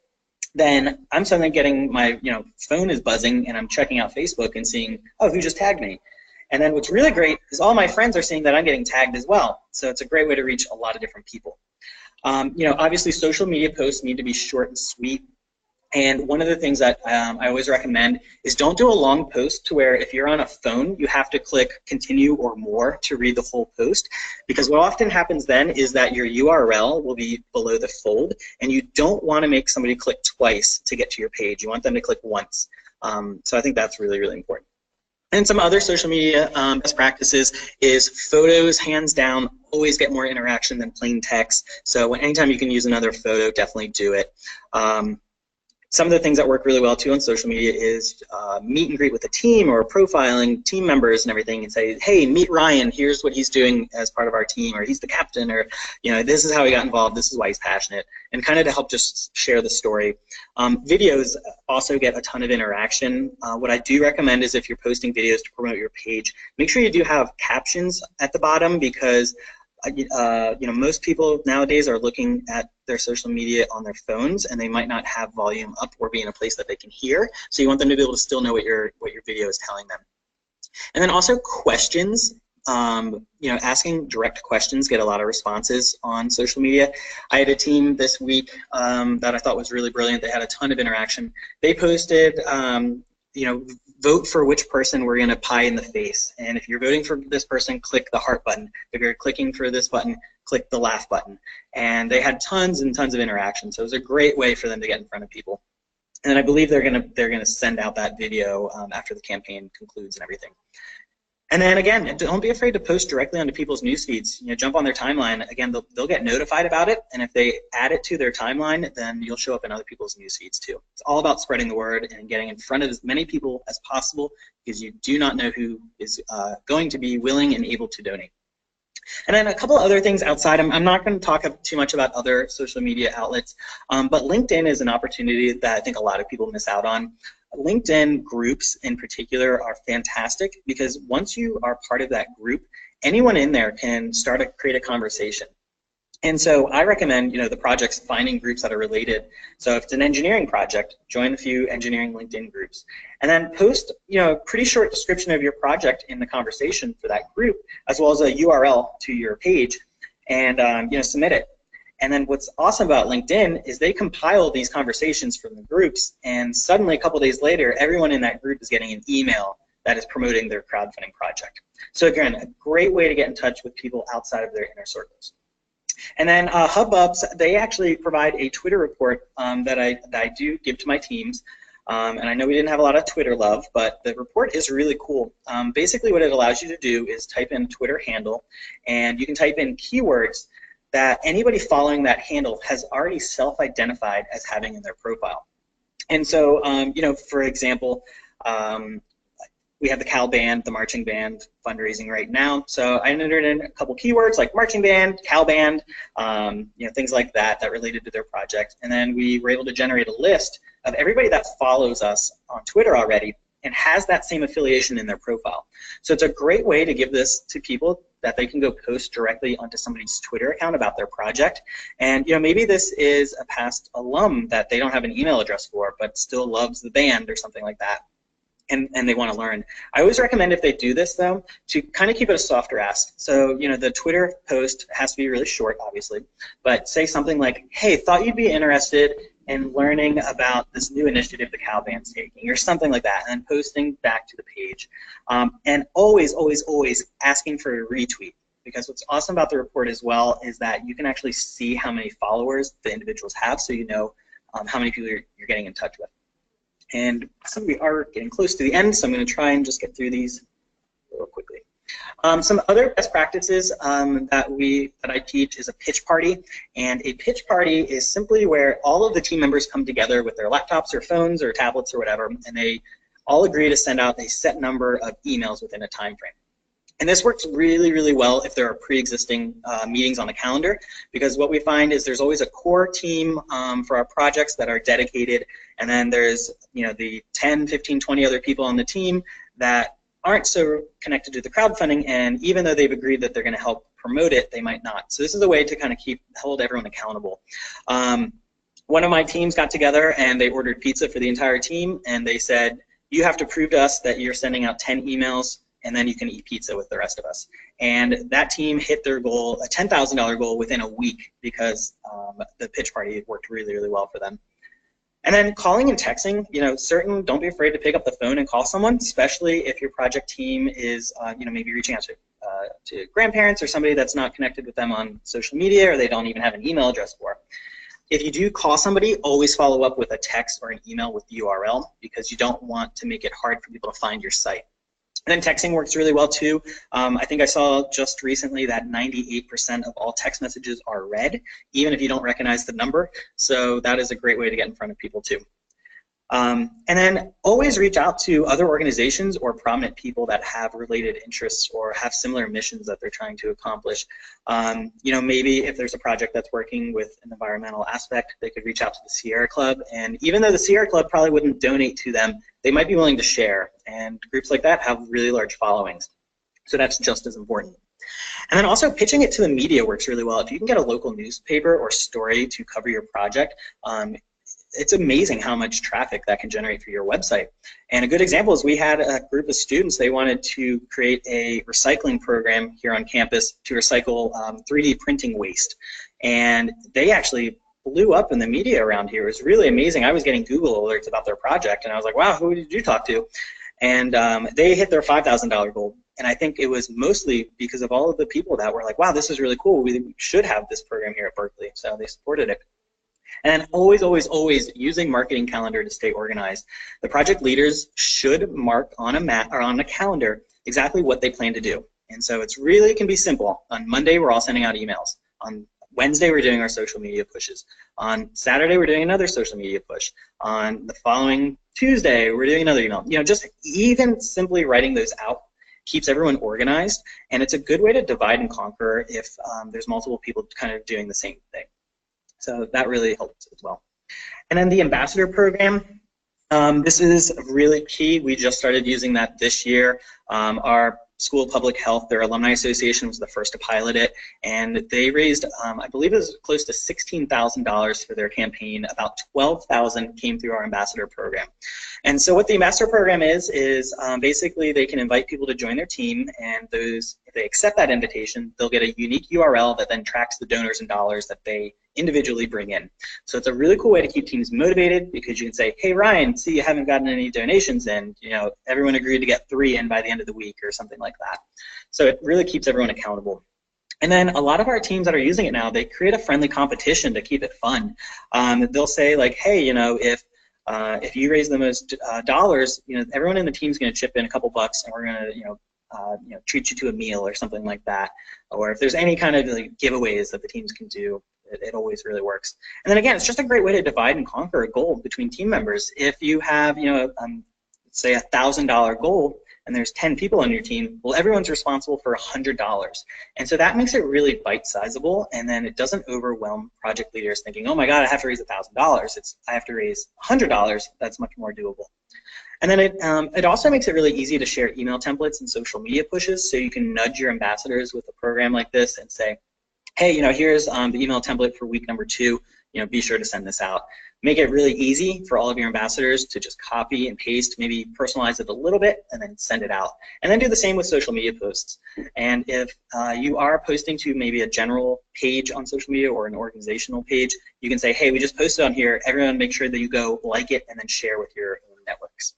Speaker 2: then I'm suddenly getting my phone is buzzing and I'm checking out Facebook and seeing, oh, who just tagged me? And then what's really great is all my friends are seeing that I'm getting tagged as well. So it's a great way to reach a lot of different people. Obviously social media posts need to be short and sweet. And one of the things that I always recommend is don't do a long post to where if you're on a phone, you have to click continue or more to read the whole post. Because what often happens then is that your URL will be below the fold, and you don't want to make somebody click twice to get to your page. You want them to click once. So I think that's really, really important. And some other social media best practices is photos, hands down, always get more interaction than plain text. So anytime you can use another photo, definitely do it. Some of the things that work really well too on social media is meet and greet with the team, or profiling team members and everything, and say, hey, meet Ryan, here's what he's doing as part of our team, or he's the captain, or this is how he got involved, this is why he's passionate, and kind of to help just share the story. Videos also get a ton of interaction. What I do recommend is if you're posting videos to promote your page, make sure you do have captions at the bottom, because most people nowadays are looking at their social media on their phones, and they might not have volume up or be in a place that they can hear. So you want them to be able to still know what your video is telling them. And then also questions. Asking direct questions get a lot of responses on social media. I had a team this week that I thought was really brilliant. They had a ton of interaction. They posted, vote for which person we're going to pie in the face. And if you're voting for this person, click the heart button. If you're clicking for this button, click the laugh button. And they had tons and tons of interaction. So it was a great way for them to get in front of people. And I believe they're gonna send out that video after the campaign concludes and everything. And then again, don't be afraid to post directly onto people's news feeds. Jump on their timeline. Again, they'll get notified about it, and if they add it to their timeline, then you'll show up in other people's news feeds too. It's all about spreading the word and getting in front of as many people as possible, because you do not know who is going to be willing and able to donate. And then a couple other things outside. I'm not going to talk too much about other social media outlets, but LinkedIn is an opportunity that I think a lot of people miss out on. LinkedIn groups in particular are fantastic, because once you are part of that group, anyone in there can start to create a conversation. And so I recommend, the projects finding groups that are related. So if it's an engineering project, join a few engineering LinkedIn groups, and then post, a pretty short description of your project in the conversation for that group, as well as a URL to your page, and submit it. And then what's awesome about LinkedIn is they compile these conversations from the groups, and suddenly a couple days later, everyone in that group is getting an email that is promoting their crowdfunding project. So again, a great way to get in touch with people outside of their inner circles. And then Hubbubs, they actually provide a Twitter report that I do give to my teams. And I know we didn't have a lot of Twitter love, but the report is really cool. Basically what it allows you to do is type in Twitter handle, and you can type in keywords that anybody following that handle has already self-identified as having in their profile. And so, for example, we have the Cal Band, the marching band fundraising right now. So I entered in a couple keywords like marching band, Cal Band, things like that related to their project. And then we were able to generate a list of everybody that follows us on Twitter already and has that same affiliation in their profile. So it's a great way to give this to people that they can go post directly onto somebody's Twitter account about their project. And maybe this is a past alum that they don't have an email address for, but still loves the band or something like that, and they want to learn. I always recommend, if they do this though, to kind of keep it a softer ask. So the Twitter post has to be really short, obviously, but say something like, hey, thought you'd be interested in learning about this new initiative the Cal Band's taking, or something like that, and then posting back to the page. And always, always, always asking for a retweet, because what's awesome about the report as well is that you can actually see how many followers the individuals have, so you know how many people you're getting in touch with. And so we are getting close to the end, so I'm going to try and just get through these real quickly. Some other best practices that I teach is a pitch party, and a pitch party is simply where all of the team members come together with their laptops or phones or tablets or whatever, and they all agree to send out a set number of emails within a time frame. And this works really, really well if there are pre-existing meetings on the calendar, because what we find is there's always a core team for our projects that are dedicated, and then there's the 10, 15, 20 other people on the team that aren't so connected to the crowdfunding, and even though they've agreed that they're going to help promote it, they might not. So this is a way to kind of hold everyone accountable. One of my teams got together and they ordered pizza for the entire team, and they said, you have to prove to us that you're sending out 10 emails and then you can eat pizza with the rest of us. And that team hit their goal, a $10,000 goal, within a week because the pitch party worked really, really well for them. And then calling and texting, don't be afraid to pick up the phone and call someone, especially if your project team is, maybe reaching out to grandparents or somebody that's not connected with them on social media, or they don't even have an email address for. If you do call somebody, always follow up with a text or an email with the URL, because you don't want to make it hard for people to find your site. And then texting works really well too. I think I saw just recently that 98% of all text messages are read, even if you don't recognize the number. So that is a great way to get in front of people too. And then always reach out to other organizations or prominent people that have related interests or have similar missions that they're trying to accomplish. Maybe if there's a project that's working with an environmental aspect, they could reach out to the Sierra Club, and even though the Sierra Club probably wouldn't donate to them, they might be willing to share, and groups like that have really large followings. So that's just as important. And then also pitching it to the media works really well. If you can get a local newspaper or story to cover your project, it's amazing how much traffic that can generate for your website. And a good example is we had a group of students, they wanted to create a recycling program here on campus to recycle 3D printing waste. And they actually blew up in the media around here. It was really amazing. I was getting Google alerts about their project, and I was like, wow, who did you talk to? And they hit their $5,000 goal. And I think it was mostly because of all of the people that were like, wow, this is really cool. We should have this program here at Berkeley. So they supported it. And always, always, always using marketing calendar to stay organized. The project leaders should mark on a mat or on a calendar exactly what they plan to do. And so it can be simple. On Monday, we're all sending out emails. On Wednesday, we're doing our social media pushes. On Saturday, we're doing another social media push. On the following Tuesday, we're doing another email. Just even simply writing those out keeps everyone organized, and it's a good way to divide and conquer if there's multiple people kind of doing the same thing. So that really helps as well. And then the ambassador program, this is really key. We just started using that this year. Our School of Public Health, their alumni association, was the first to pilot it, and they raised, I believe it was close to $16,000 for their campaign. About $12,000 came through our ambassador program. And so what the ambassador program is basically they can invite people to join their team, and if they accept that invitation, they'll get a unique URL that then tracks the donors and dollars that they individually bring in. So it's a really cool way to keep teams motivated, because you can say, hey Ryan, see you haven't gotten any donations in, everyone agreed to get 3 in by the end of the week or something like that. So it really keeps everyone accountable. And then a lot of our teams that are using it now, they create a friendly competition to keep it fun. They'll say like, hey, if you raise the most dollars, everyone in the team's going to chip in a couple bucks, and we're going to treat you to a meal or something like that. Or if there's any kind of giveaways that the teams can do, it always really works. And then again, it's just a great way to divide and conquer a goal between team members. If you have, say a $1,000 goal, and there's 10 people on your team, well, everyone's responsible for $100. And so that makes it really bite-sizable, and then it doesn't overwhelm project leaders thinking, oh my God, I have to raise $1,000. I have to raise $100. That's much more doable. And then it also makes it really easy to share email templates and social media pushes, so you can nudge your ambassadors with a program like this and say, hey, here's the email template for week number 2. Be sure to send this out. Make it really easy for all of your ambassadors to just copy and paste, maybe personalize it a little bit, and then send it out. And then do the same with social media posts. And if you are posting to maybe a general page on social media or an organizational page, you can say, hey, we just posted on here. Everyone make sure that you go like it and then share with your own networks.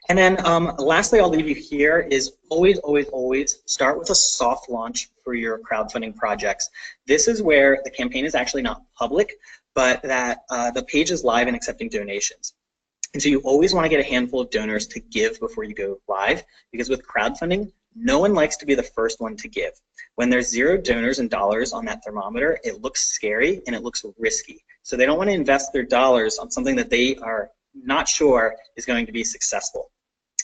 Speaker 2: And then lastly, I'll leave you here is always, always, always start with a soft launch for your crowdfunding projects. This is where the campaign is actually not public, but that the page is live and accepting donations. And so you always want to get a handful of donors to give before you go live, because with crowdfunding, no one likes to be the first one to give. When there's 0 donors and dollars on that thermometer, it looks scary and it looks risky. So they don't want to invest their dollars on something that they are not sure is going to be successful.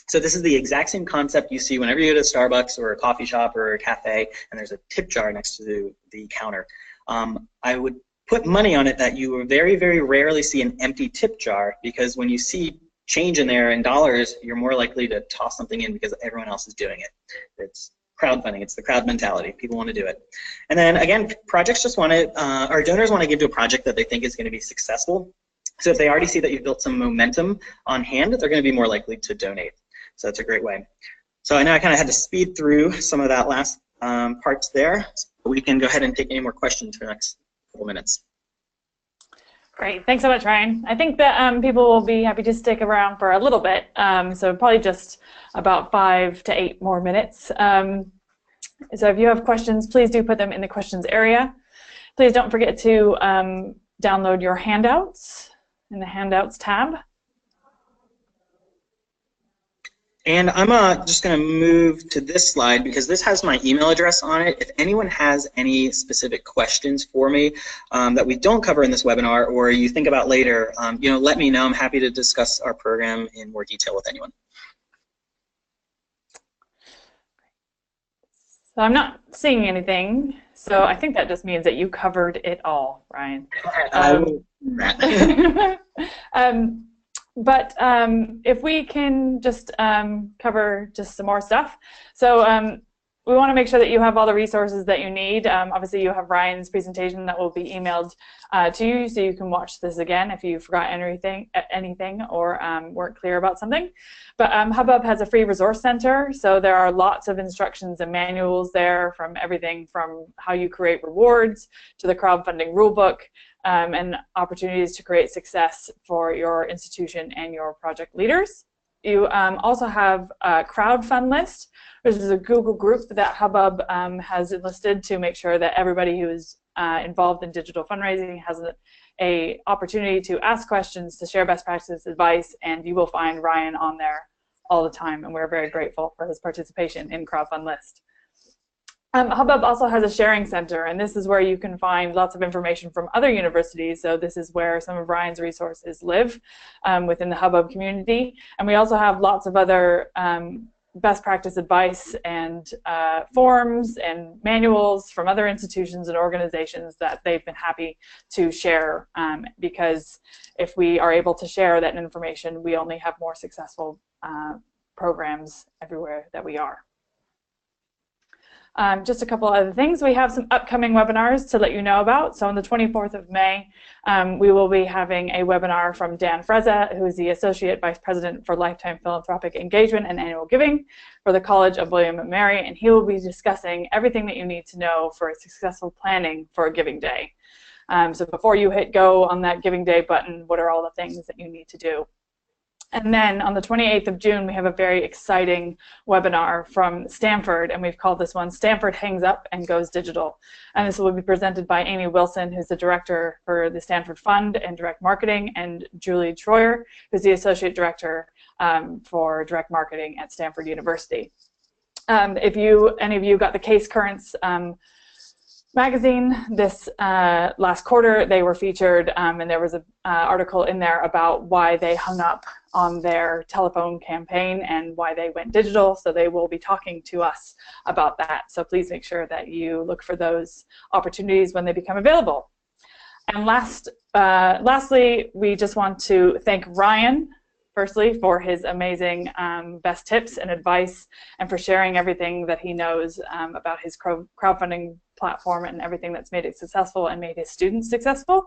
Speaker 2: So this is the exact same concept you see whenever you go to Starbucks or a coffee shop or a cafe and there's a tip jar next to the counter. I would put money on it that you will very, very rarely see an empty tip jar, because when you see change in there in dollars, you're more likely to toss something in because everyone else is doing it. It's crowdfunding. It's the crowd mentality. People want to do it. And then again, projects just want to, or donors want to give to a project that they think is going to be successful. So if they already see that you've built some momentum on hand, they're going to be more likely to donate. So that's a great way. So I know I kind of had to speed through some of that last parts there. So we can go ahead and take any more questions for the next couple minutes.
Speaker 1: Great, thanks so much, Ryan. I think that people will be happy to stick around for a little bit, so probably just about 5 to 8 more minutes. So if you have questions, please do put them in the questions area. Please don't forget to download your handouts in the handouts tab.
Speaker 2: And I'm just going to move to this slide because this has my email address on it. If anyone has any specific questions for me that we don't cover in this webinar, or you think about later, you know, let me know. I'm happy to discuss our program in more detail with anyone.
Speaker 1: So I'm not seeing anything, so I think that just means that you covered it all, Ryan. But if we can just cover just some more stuff. So we want to make sure that you have all the resources that you need. Obviously, you have Ryan's presentation that will be emailed to you, so you can watch this again if you forgot anything or weren't clear about something. But Hubbub has a free resource center, so there are lots of instructions and manuals there, from everything from how you create rewards to the crowdfunding rulebook, and opportunities to create success for your institution and your project leaders. You also have a crowdfund list, which is a Google group that Hubbub has enlisted to make sure that everybody who is involved in digital fundraising has an opportunity to ask questions, to share best practices, advice, and you will find Ryan on there all the time, and we're very grateful for his participation in Crowdfund List. Hubbub also has a sharing center, and this is where you can find lots of information from other universities. So this is where some of Ryan's resources live within the Hubbub community. And we also have lots of other best practice advice and forms and manuals from other institutions and organizations that they've been happy to share, because if we are able to share that information, we only have more successful programs everywhere that we are. Just a couple other things. We have some upcoming webinars to let you know about. So on the 24th of May, we will be having a webinar from Dan Frezza, who is the Associate Vice President for Lifetime Philanthropic Engagement and Annual Giving for the College of William & Mary, and he will be discussing everything that you need to know for successful planning for a giving day. So before you hit go on that giving day button, what are all the things that you need to do? And then on the 28th of June, we have a very exciting webinar from Stanford, and we've called this one Stanford Hangs Up and Goes Digital. And this will be presented by Amy Wilson, who's the director for the Stanford Fund and Direct Marketing, and Julie Troyer, who's the associate director for Direct Marketing at Stanford University. If any of you got the Case Currents magazine this last quarter, they were featured, and there was an article in there about why they hung up on their telephone campaign and why they went digital, so they will be talking to us about that. So please make sure that you look for those opportunities when they become available. And lastly, we just want to thank Ryan, firstly, for his amazing best tips and advice, and for sharing everything that he knows about his crowdfunding platform and everything that's made it successful and made his students successful.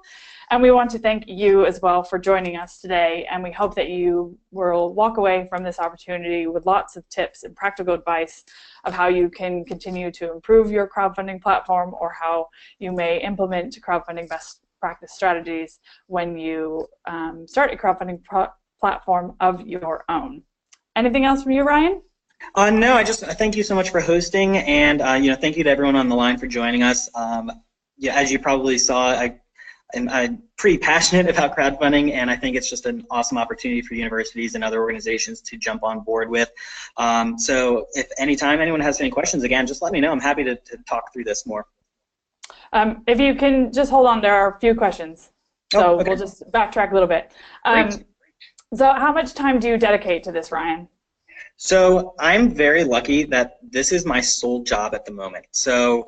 Speaker 1: And we want to thank you as well for joining us today, and we hope that you will walk away from this opportunity with lots of tips and practical advice of how you can continue to improve your crowdfunding platform, or how you may implement crowdfunding best practice strategies when you start a crowdfunding platform of your own. Anything else from you, Ryan?
Speaker 2: No, I just thank you so much for hosting, and thank you to everyone on the line for joining us. Yeah, as you probably saw, I'm pretty passionate about crowdfunding, and I think it's just an awesome opportunity for universities and other organizations to jump on board with. So if anytime anyone has any questions, again, just let me know. I'm happy to talk through this more.
Speaker 1: If you can just hold on, there are a few questions. So
Speaker 2: okay.
Speaker 1: We'll just backtrack a little bit. So how much time do you dedicate to this, Ryan?
Speaker 2: So I'm very lucky that this is my sole job at the moment. So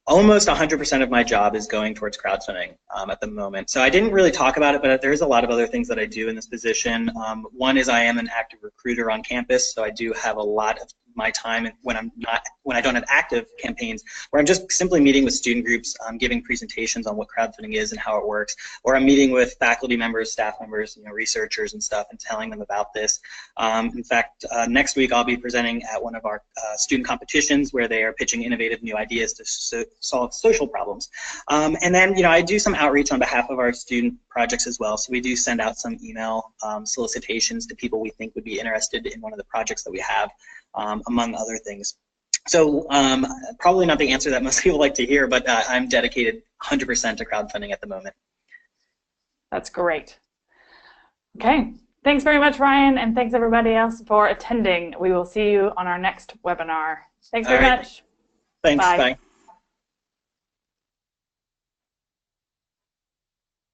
Speaker 2: almost 100% of my job is going towards crowdfunding at the moment. So I didn't really talk about it, but there's a lot of other things that I do in this position. One is I am an active recruiter on campus, so I do have a lot of my time when I don't have active campaigns, where I'm just simply meeting with student groups, giving presentations on what crowdfunding is and how it works, or I'm meeting with faculty members, staff members, researchers and stuff, and telling them about this. In fact, next week I'll be presenting at one of our student competitions where they are pitching innovative new ideas to solve social problems. And then, I do some outreach on behalf of our student projects as well. So we do send out some email solicitations to people we think would be interested in one of the projects that we have, among other things. So probably not the answer that most people like to hear, but I'm dedicated 100% to crowdfunding at the moment.
Speaker 1: That's great. Okay. Thanks very much, Ryan, and thanks everybody else for attending. We will see you on our next webinar. Thanks very much.
Speaker 2: Thanks.
Speaker 1: Bye.
Speaker 2: Bye.